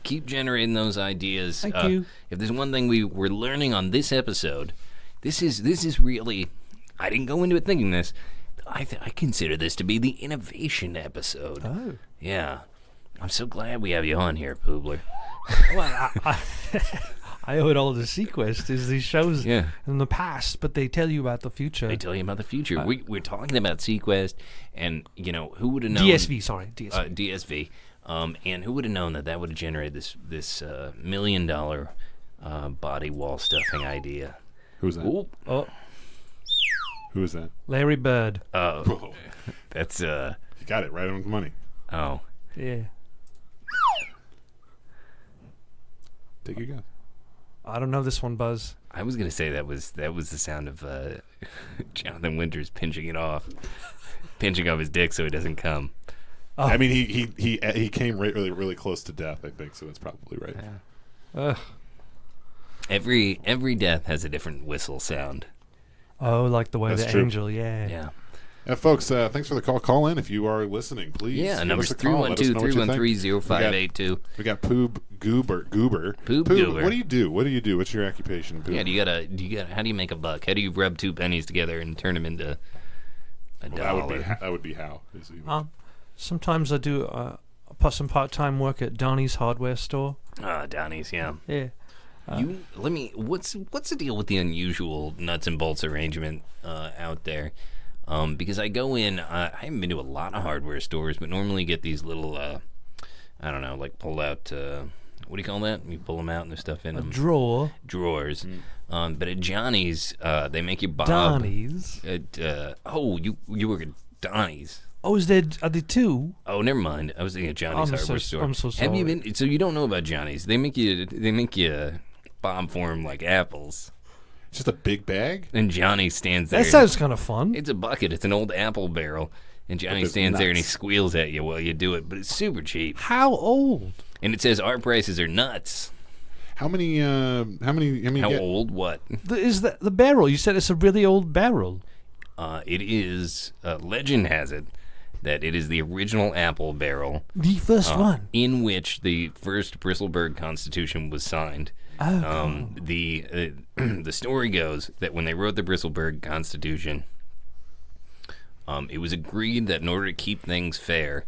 Keep generating those ideas. Thank you. If there's one thing we're learning on this episode, this is really... I didn't go into it thinking this. I consider this to be the innovation episode. Oh. Yeah. I'm so glad we have you on here, Poobler. Well, I owe it all to Sequest. Is these shows in the past, but they tell you about the future. They tell you about the future. We're talking about Sequest, and who would have known? DSV, sorry, DSV. DSV. And who would have known that would have generated this $1 million body wall stuffing idea? Who's that? Oh, Who is that? Larry Bird. Oh, that's You got it right on the money. Oh, Yeah. Take your guess. I don't know this one, Buzz. I was gonna say that was the sound of Jonathan Winters pinching off his dick so he doesn't come. Oh. I mean, he came really really close to death. I think so. That's probably right. Yeah. Every death has a different whistle sound. Oh, like the way That's the true. angel, yeah. Yeah. Folks, thanks for the call. Call in if you are listening, please. Yeah, give number's us a call. 312-313-0582. We got Poob Goober. Poob Goober. What do you do? What's your occupation, Poob? Yeah, how do you make a buck? How do you rub two pennies together and turn them into a dollar? That would be how. Sometimes I do some part-time work at Donnie's hardware store. Donnie's, yeah. Yeah. What's the deal with the unusual nuts and bolts arrangement out there? Because I go in, I haven't been to a lot of hardware stores, but normally get these little, I don't know, like pull out, what do you call that? You pull them out and there's stuff in them. Drawer. Drawers. But at Johnny's, they make you bob. Donnie's. You work at Donnie's. Oh, are there two? Oh, never mind. I was thinking of Johnny's hardware store. I'm so sorry. Have you been? So you don't know about Johnny's? They make you bob for them like apples. Just a big bag? And Johnny stands there. That sounds kind of fun. It's a bucket. It's an old apple barrel. And Johnny stands there and he squeals at you while you do it. But it's super cheap. How old? And it says our prices are nuts. How many? Old? What? Is that the barrel? You said it's a really old barrel. It is. Legend has it that it is the original apple barrel. The first one. In which the first Bristleburg Constitution was signed. The story goes that when they wrote the Bristleburg Constitution, it was agreed that in order to keep things fair,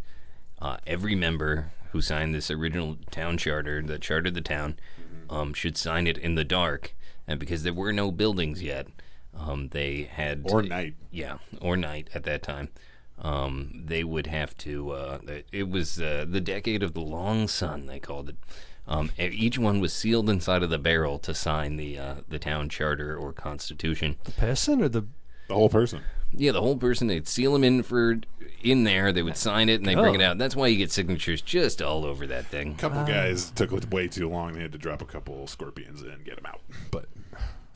every member who signed this original town charter that chartered the town should sign it in the dark, and because there were no buildings yet, they had night. Yeah, or night at that time. They would have to. It was the decade of the long sun, they called it. Each one was sealed inside of the barrel to sign the town charter or constitution. The person or the whole person? Yeah, the whole person. They'd seal them in there. They would sign it and they bring it out. That's why you get signatures just all over that thing. A couple guys took way too long. They had to drop a couple scorpions in and get them out, but.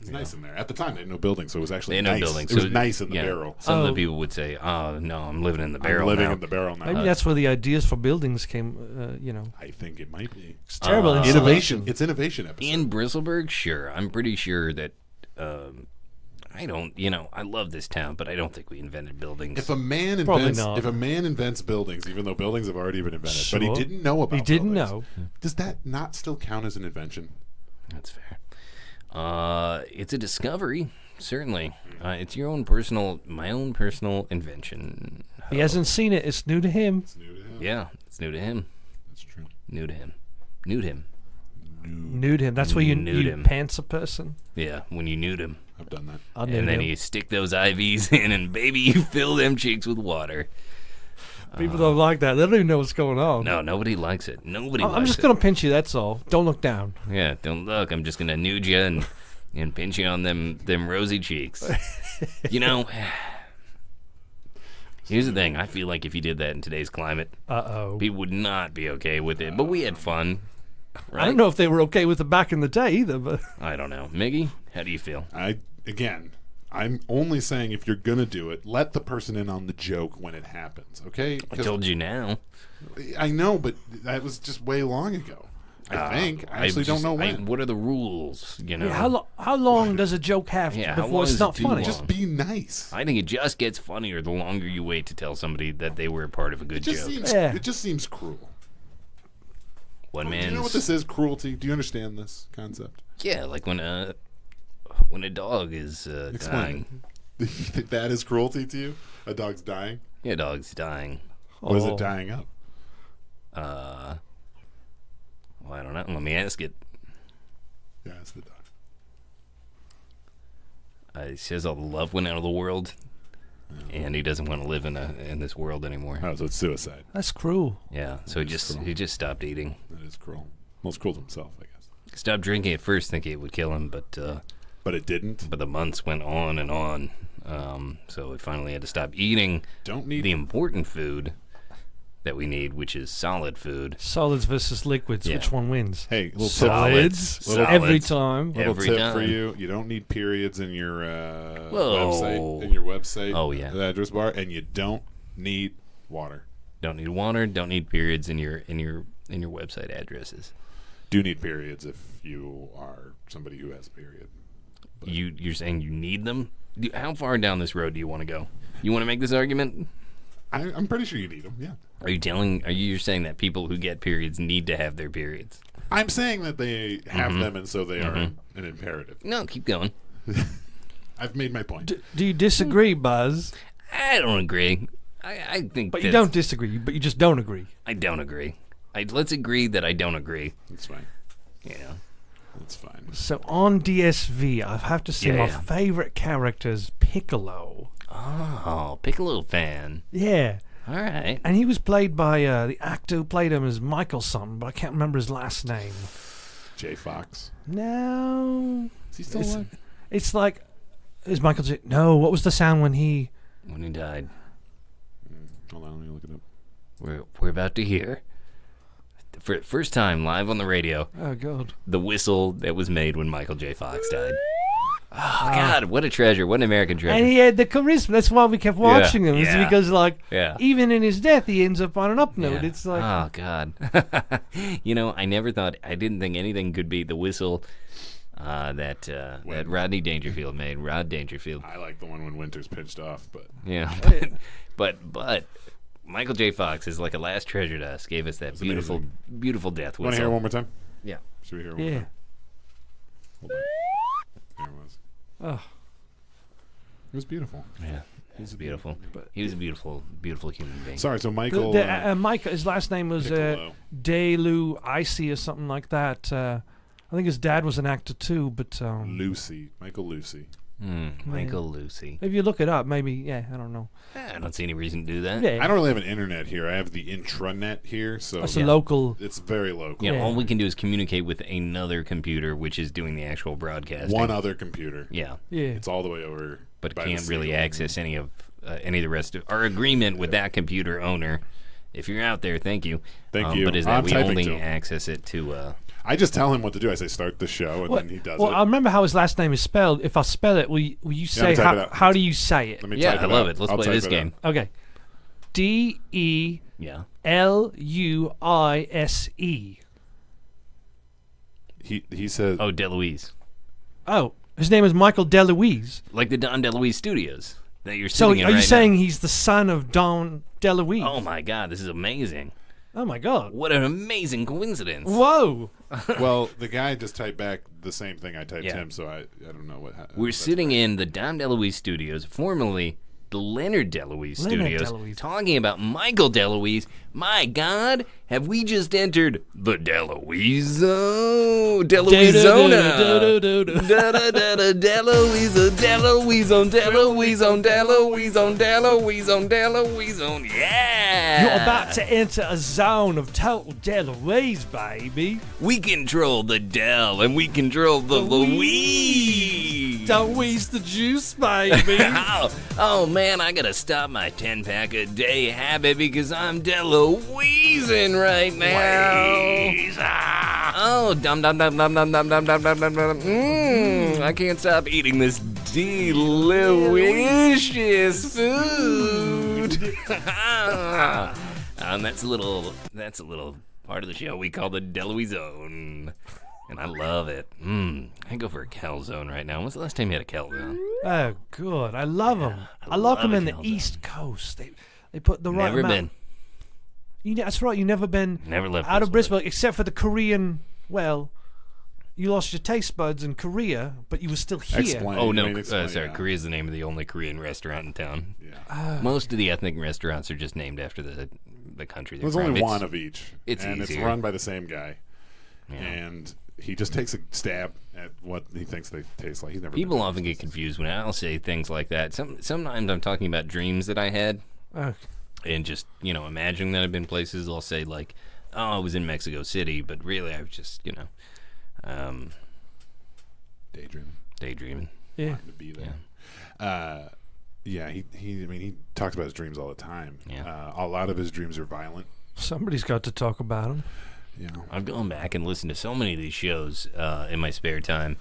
It's nice in there. At the time, they had no building, so it was actually nice. No building, it was nice in the barrel. Some of the people would say, "Oh no, I'm living in the barrel now." Maybe that's where the ideas for buildings came. I think it might be. It's terrible innovation. It's innovation episode. In Bristleburg, sure. I'm pretty sure that. I don't. I love this town, but I don't think we invented buildings. If a man invents buildings, even though buildings have already been invented, but he didn't know about. He didn't know. Does that not still count as an invention? That's fair. It's a discovery, certainly. It's my own personal invention. He hasn't seen it. It's new to him. Yeah, it's new to him. That's true. New to him. That's where you pants a person. Yeah, when you nude him. I've done that. And then you stick those IVs in, and baby, you fill them cheeks with water. People don't like that. They don't even know what's going on. No, nobody likes it. I'm just going to pinch you, that's all. Don't look down. Yeah, don't look. I'm just going to nude you and pinch you on them rosy cheeks. Here's the thing. I feel like if you did that in today's climate, people would not be okay with it. But we had fun. Right? I don't know if they were okay with it back in the day either. But I don't know. Miggy, how do you feel? I'm only saying if you're going to do it, let the person in on the joke when it happens, okay? I told you now. I know, but that was just way long ago. I think. I actually don't know when. What are the rules, Yeah, how long does a joke have before it's not funny? Just be nice. I think it just gets funnier the longer you wait to tell somebody that they were a part of a good joke. It just seems cruel. Do you know what this is, cruelty? Do you understand this concept? Yeah, like when a dog is dying. You think that is cruelty to you? A dog's dying? Yeah, a dog's dying. What is it dying of? Well, I don't know. Let me ask it. Yeah, it's the dog. It says all the love went out of the world. and he doesn't want to live in this world anymore. Oh, so it's suicide. That's cruel. Yeah, so he just stopped eating. That is cruel. Well, it's cruel to himself, I guess. Stopped drinking at first, thinking it would kill him, but it didn't. But the months went on and on, so he finally had to stop eating. The important food that we need, which is solid food. Solids versus liquids. Yeah. which one wins? Hey, little solids. Every time. Little tip for you: you don't need periods in your website. Oh yeah, the address bar, and you don't need water. Don't need water. Don't need periods in your website addresses. Do need periods if you are somebody who has a period. But You're saying you need them? How far down this road do you want to go? You want to make this argument? I'm pretty sure you need them. Yeah. You're saying that people who get periods need to have their periods? I'm saying that they have them, and so they are an imperative. No, keep going. I've made my point. Do you disagree, Buzz? I don't agree. I think, but you don't disagree. But you just don't agree. I don't agree. Let's agree that I don't agree. That's fine. Yeah. That's fine. So on DSV, I have to say my favorite character is Piccolo. Oh, Piccolo fan. Yeah. All right. And he was played by the actor who played him as Michael something, but I can't remember his last name. J. Fox. No. Is he still alive? It's like, is Michael J. No, what was the sound when he died? Hold on, let me look it up. We're about to hear, for the first time live on the radio, oh God, the whistle that was made when Michael J. Fox died. Oh God, what a treasure! What an American treasure! And he had the charisma. That's why we kept watching him. It's because, even in his death, he ends up on an up note. Yeah. It's like, oh God. I didn't think anything could beat the whistle that Rodney Dangerfield made. Rod Dangerfield. I like the one when Winter's pitched off, but but Michael J. Fox is like a last treasure to us. Gave us that beautiful death whistle. Want to hear it one more time? Yeah. Should we hear it one more time? Hold on. There it was. Oh. It was beautiful. Yeah. He was beautiful. He was a beautiful human being. Sorry, so Michael... Michael, his last name was Delu Icy or something like that. I think his dad was an actor too, but... Michael Lucy. Michael Lucy. If you look it up, maybe, I don't know. I don't see any reason to do that. Yeah. I don't really have an internet here. I have the intranet here, so... It's a local... It's very local. Yeah, all we can do is communicate with another computer, which is doing the actual broadcasting. One other computer. Yeah. It's all the way over... But can't really access any of the rest of... Our agreement with that computer owner, if you're out there, thank you. Thank you. But is that we only access it to... I just tell him what to do. I say start the show, and then he does it. Well, I remember how his last name is spelled. If I spell it, will you say how do you say it? Let me type it I love it. Let's play this game. Okay. DELUISE. He says... Oh, DeLuise. Oh, his name is Michael DeLuise. Like the Don DeLuise Studios that you're sitting in are you right saying now. He's the son of Don DeLuise? Oh, my God. This is amazing. Oh, my God. What an amazing coincidence. Whoa. Well, the guy just typed back the same thing I typed him, so I don't know what... We're sitting in the Don DeLuise Studios, formerly the Leonard DeLuise Studios, talking about Michael DeLuise. My God, have we just entered the DeLuise Zone? DeLuise Zone. Yeah. You're about to enter a zone of total DeLuise, baby. We control the Del, and we control the Louise. Don't waste the juice, baby. Oh, man, I gotta stop my 10-pack a day habit because I'm DeLuising right now. Oh, dum dum dum dum dum dum dum dum dum dum dum. I can't stop eating this delicious food. That's a little part of the show we call the DeLuise Zone. And I love it. I go for a calzone right now. When's the last time you had a calzone? Oh, good. I love them. I love them in the East Coast. They put the right amount. Never been. That's right. You've never been out of Brisbane, except for the Korean. Well, you lost your taste buds in Korea, but you were still here. Explain. Oh, no. Sorry. Korea's the name of the only Korean restaurant in town. Yeah. Most of the ethnic restaurants are just named after the country. There's only one of each. It's and easier. It's run by the same guy. Yeah. And he just takes a stab at what he thinks they taste like. He's never. People often get confused when I'll say things like that. Sometimes I'm talking about dreams that I had, and just imagining that I've been places. I'll say like, "Oh, I was in Mexico City," but really I was just daydreaming. Yeah. To be there. Yeah. He talks about his dreams all the time. Yeah. A lot of his dreams are violent. Somebody's got to talk about them. I've gone back and listened to so many of these shows in my spare time,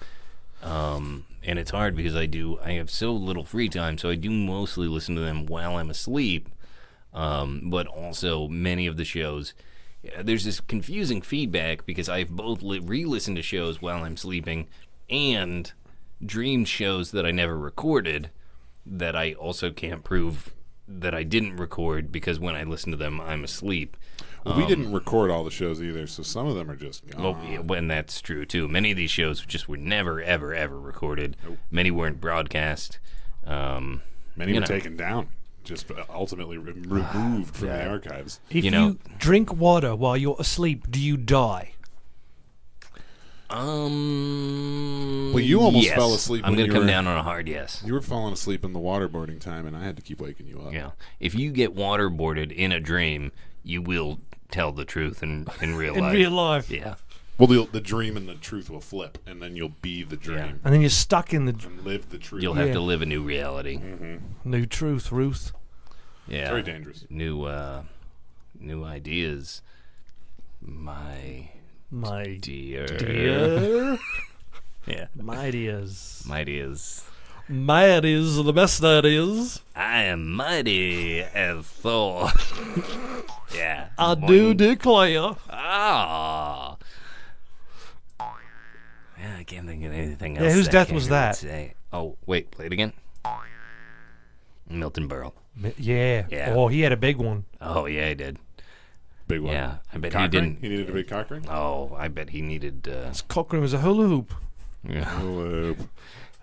and it's hard because I have so little free time, so I do mostly listen to them while I'm asleep. But also many of the shows, there's this confusing feedback because I've both re-listened to shows while I'm sleeping and dreamed shows that I never recorded that I also can't prove that I didn't record because when I listen to them, I'm asleep. Well, we didn't record all the shows either, so some of them are just gone. Well, yeah, and that's true, too. Many of these shows just were never, ever, ever recorded. Nope. Many weren't broadcast. Many were taken down, just ultimately removed from the archives. If you drink water while you're asleep, do you die? Well, you almost fell asleep. I'm going to come down on a hard yes. You were falling asleep in the waterboarding time, and I had to keep waking you up. Yeah. If you get waterboarded in a dream, you will tell the truth in real life. In real life. Yeah. Well, the dream and the truth will flip, and then you'll be the dream. Yeah. And then you're stuck in the and live the truth. You'll have to live a new reality. Mm-hmm. New truth, Ruth. Yeah. It's very dangerous. New ideas. My dear. Yeah. My ideas. My ideas. My ideas are the best ideas. I am mighty as Thor. Yeah. I do declare. Ah. Yeah, I can't think of anything else. Yeah, whose death was that? Say. Oh, wait, play it again. Milton Berle. Yeah. Oh, he had a big one. Oh, yeah, he did. Big one. Yeah, I bet cock he didn't. Ring? He needed a big cock ring? Oh, I bet he needed. His cock ring was a hula hoop. Yeah. Hula hoop.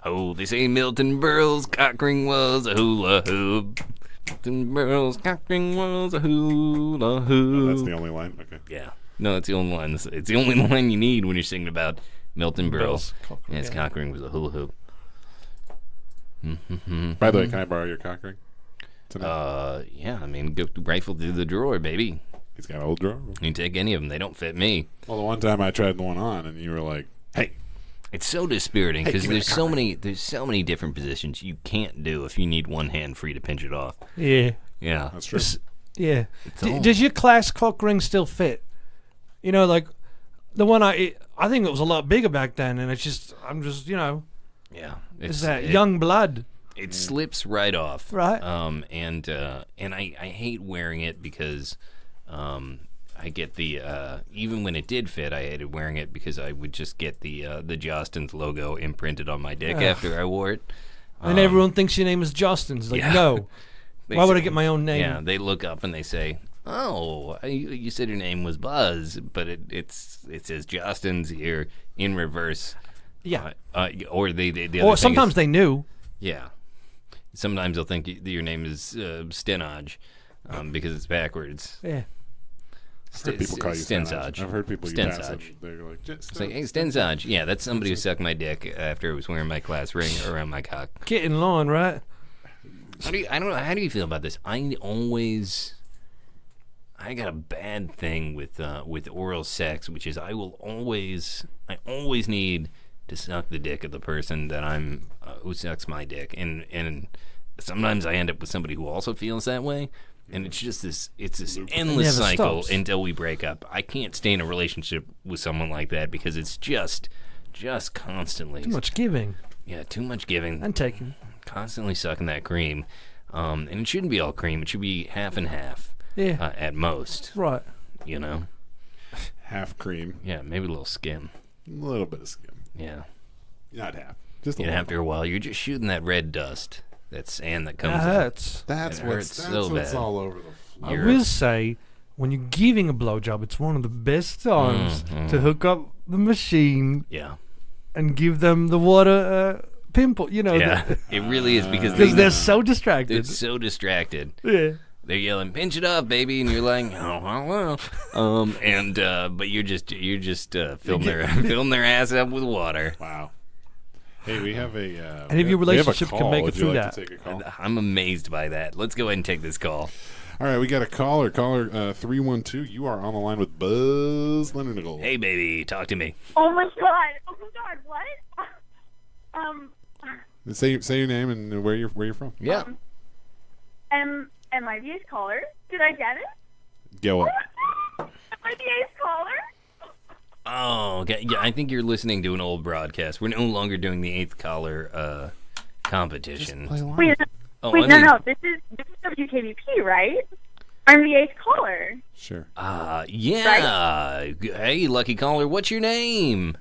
Oh, they say Milton Berle's cock ring was a hula hoop. Milton Berle's cock ring was a hula hoop. Oh, that's the only line? Okay. Yeah. No, that's the only line. It's the only line you need when you're singing about Milton Berle's cock ring. His cock ring was a hula hoop. By the way, can I borrow your cock ring tonight? Yeah, I mean, go rifle through the drawer, baby. He's got an old drawer. You can take any of them. They don't fit me. Well, the one time I tried one on, and you were like, hey. It's so dispiriting because give me there's so many different positions you can't do if you need one hand free to pinch it off. Yeah. Yeah. That's true. Yeah. Does your class cock ring still fit? You know, like the one I think it was a lot bigger back then, and I'm just Yeah. It's that young blood. It slips right off. Right. And I hate wearing it because I get the even when it did fit, I hated wearing it because I would just get the Jostens logo imprinted on my dick after I wore it. And everyone thinks your name is Justin. It's like, no. Why would I get my own name? Yeah, they look up and they say, "Oh, you said your name was Buzz, but it says Jostens here in reverse." Yeah. Or the other Or thing sometimes is, they knew. Yeah. Sometimes they'll think your name is Stenage because it's backwards. Yeah. I've heard people call you Stensage. I've heard people use Stensage. They're like, It's like, hey, Stensage. Yeah, that's somebody who sucked my dick after I was wearing my class ring around my cock. Get in line, right? I don't know. How do you feel about this? I got a bad thing with oral sex, which is I always need to suck the dick of the person that I'm who sucks my dick, and sometimes I end up with somebody who also feels that way. And it's just this endless cycle until we break up. I can't stay in a relationship with someone like that because it's just constantly Too much giving. Yeah, too much giving and taking. Constantly sucking that cream, and it shouldn't be all cream. It should be half and half. Yeah, at most. Right. You know, half cream. Yeah, maybe a little skim. A little bit of skim. Yeah, not half. Just a little. After a while, you're just shooting that red dust. That sand that comes out. That's what's all over the floor. I will say, when you're giving a blowjob, it's one of the best times to hook up the machine. Yeah. And give them the water pimple. You know. Yeah. It really is because they're so distracted. It's so distracted. Yeah. they're yelling, "Pinch it up, baby," and you're like, "Oh, but you're just filling their ass up with water. Wow. Hey, we have a any of your relationship can make it through that. I'm amazed by that. Let's go ahead and take this call. All right, we got a caller 312. You are on the line with Buzz Lennigal. Hey, baby, talk to me. Oh my god! What? Say your name and where you're from. Yeah. Am I the ace caller? Did I get it? Go up. Am I the ace caller? Oh, okay. Yeah, I think you're listening to an old broadcast. We're no longer doing the 8th caller competition. Wait, no. This is WKBP, right? I'm the ace caller. Sure. Yeah. Right? Hey, lucky caller, what's your name?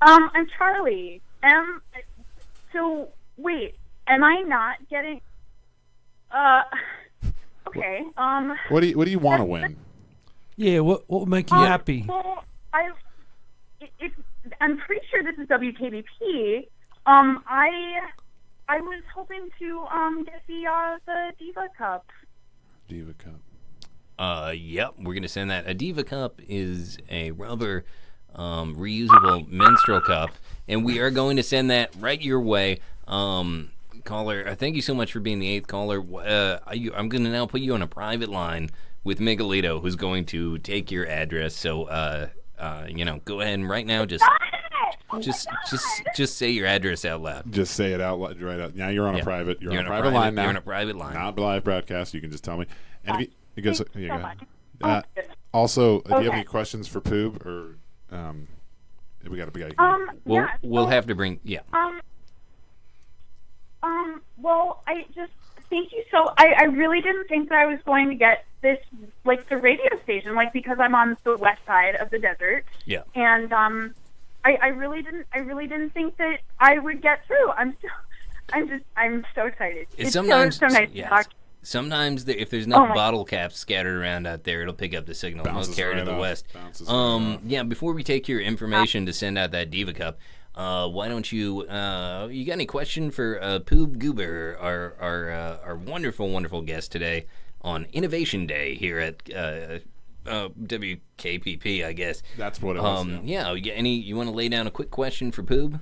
I'm Charlie. So wait, am I not getting? Okay. What do you want to win? Yeah, what will make you happy? Well, I'm pretty sure this is WKBP. I was hoping to get the Diva Cup. Diva Cup. Yep, we're gonna send that. A Diva Cup is a rubber, reusable menstrual cup, and we are going to send that right your way. Caller, thank you so much for being the 8th caller. I'm gonna now put you on a private line with Miguelito, who's going to take your address. So, go ahead and right now just say your address out loud. Just say it out loud. Right out. Now you're on a private. You're on a private line now. You're on a private line. Not live broadcast. You can just tell me. And if you go ahead. Also, do you have any questions for Poob or we got a big guy? We'll have to bring Well, I just thank you. So I really didn't think that I was going to get this, like the radio station, like because I'm on the west side of the desert. Yeah. And I really didn't think that I would get through. I'm so excited. It's so nice to talk. Sometimes if there's enough bottle caps scattered around out there, it'll pick up the signal and it'll carry to the west. Yeah, before we take your information to send out that Diva Cup, why don't you got any question for Poob Goober, our wonderful, wonderful guest today on Innovation Day here at WKPP, I guess. That's what it was. Yeah, you want to lay down a quick question for Poob?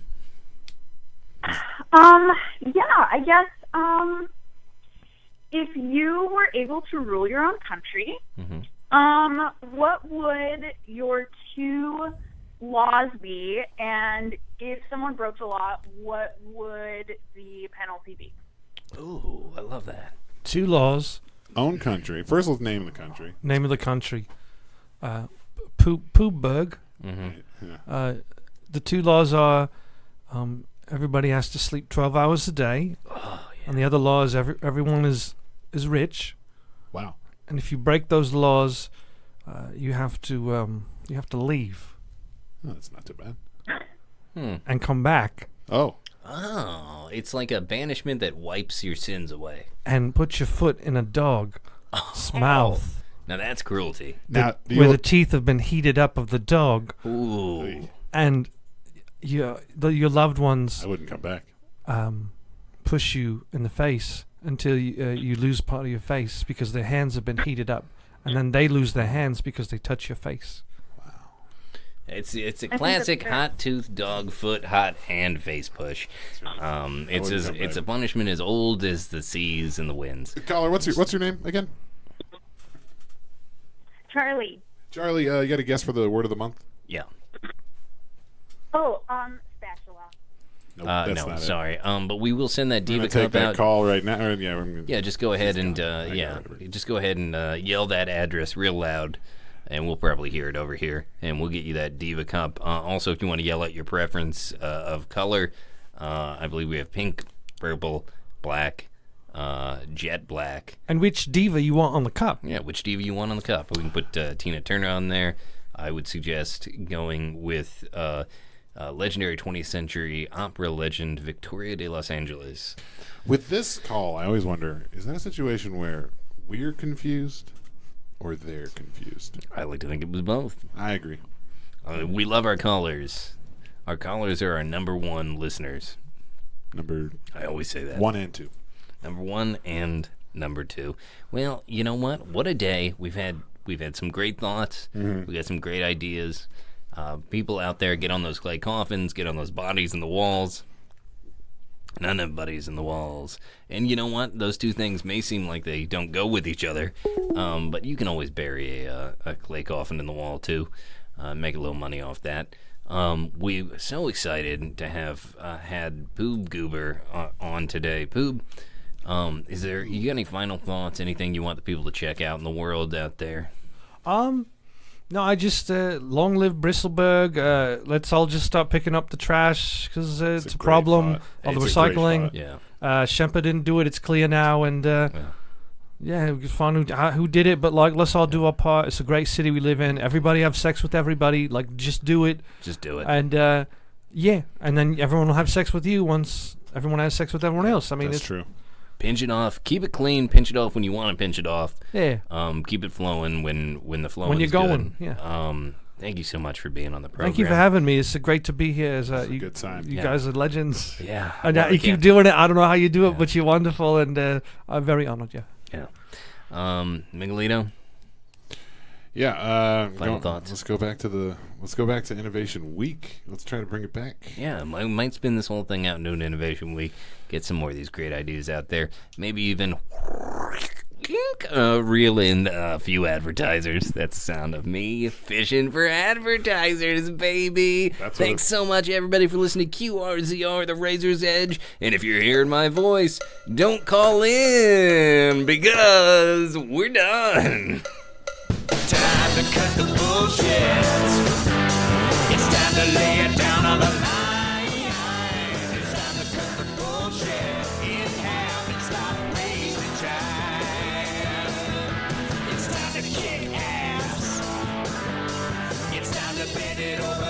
Yeah, I guess, if you were able to rule your own country, what would your 2 laws be? And if someone broke the law, what would the penalty be? Ooh, I love that. 2 laws. Own country. First, let's name the country. Name of the country. Poobberg. Yeah. The 2 laws are everybody has to sleep 12 hours a day. Oh, yeah. And the other law is everyone is rich. Wow. And if you break those laws, you have to leave. Oh, that's not too bad. And come back. Oh, it's like a banishment that wipes your sins away. And put your foot in a dog's mouth. Now that's cruelty. now Where the teeth have been heated up of the dog. Ooh. And your loved ones I wouldn't come back. push you in the face until you lose part of your face because their hands have been heated up. And then they lose their hands because they touch your face. It's a classic hot tooth dog foot hot hand face push. It's a punishment as old as the seas and the winds. Caller, what's your name again? Charlie. Charlie, you got a guess for the word of the month? Yeah. Oh, spatula. Nope, that's no, not sorry. But we will send that Diva Cup out. Take that call right now. Yeah, just go ahead and just go ahead and yell that address real loud. And we'll probably hear it over here, and we'll get you that Diva Cup. Also, if you want to yell out your preference of color, I believe we have pink, purple, black, jet black. And which diva you want on the cup. Yeah, which diva you want on the cup. We can put Tina Turner on there. I would suggest going with legendary 20th century opera legend Victoria de Los Angeles. With this call, I always wonder, is that a situation where we're confused? Or they're confused? I like to think it was both. I agree. We love our callers. Our callers are our number one listeners. I always say that. 1 and 2. Number 1 and number 2. Well, you know what? What a day. We've had some great thoughts. We got some great ideas. People out there, get on those clay coffins, get on those bodies in the walls. None of buddies in the walls. And you know what? Those two things may seem like they don't go with each other, but you can always bury a clay coffin in the wall too. Make a little money off that. We're so excited to have had Poob Goober on today. Poob, you got any final thoughts? Anything you want the people to check out in the world out there? No, I just long live Bristleberg. Let's all just start picking up the trash because it's a problem. All the recycling. Yeah. Shempa didn't do it. It's clear now, and yeah, we can find who did it. But like, let's all do our part. It's a great city we live in. Everybody have sex with everybody. Like, just do it. Just do it. And yeah, and then everyone will have sex with you once everyone has sex with everyone else. I mean, that's true. Pinch it off. Keep it clean. Pinch it off when you want to pinch it off. Yeah. Keep it flowing when the flow. When you're going. Good. Yeah. Thank you so much for being on the program. Thank you for having me. It's great to be here. It's a good time. You guys are legends. Yeah. And you keep doing it. I don't know how you do it, but you're wonderful, and I'm very honored. Yeah. Miguelito. Yeah. Final thoughts. Let's go back to Innovation Week. Let's try to bring it back. Yeah, I might spin this whole thing out and do an Innovation Week. Get some more of these great ideas out there. Maybe even reel in a few advertisers. That's the sound of me fishing for advertisers, baby. Thanks so much, everybody, for listening to QRZR, The Razor's Edge. And if you're hearing my voice, don't call in because we're done. Time to cut the bullshit. It's time to lay it down on the line. It's time to cut the bullshit in half and stop wasting time. It's time to kick ass. It's time to bend it over.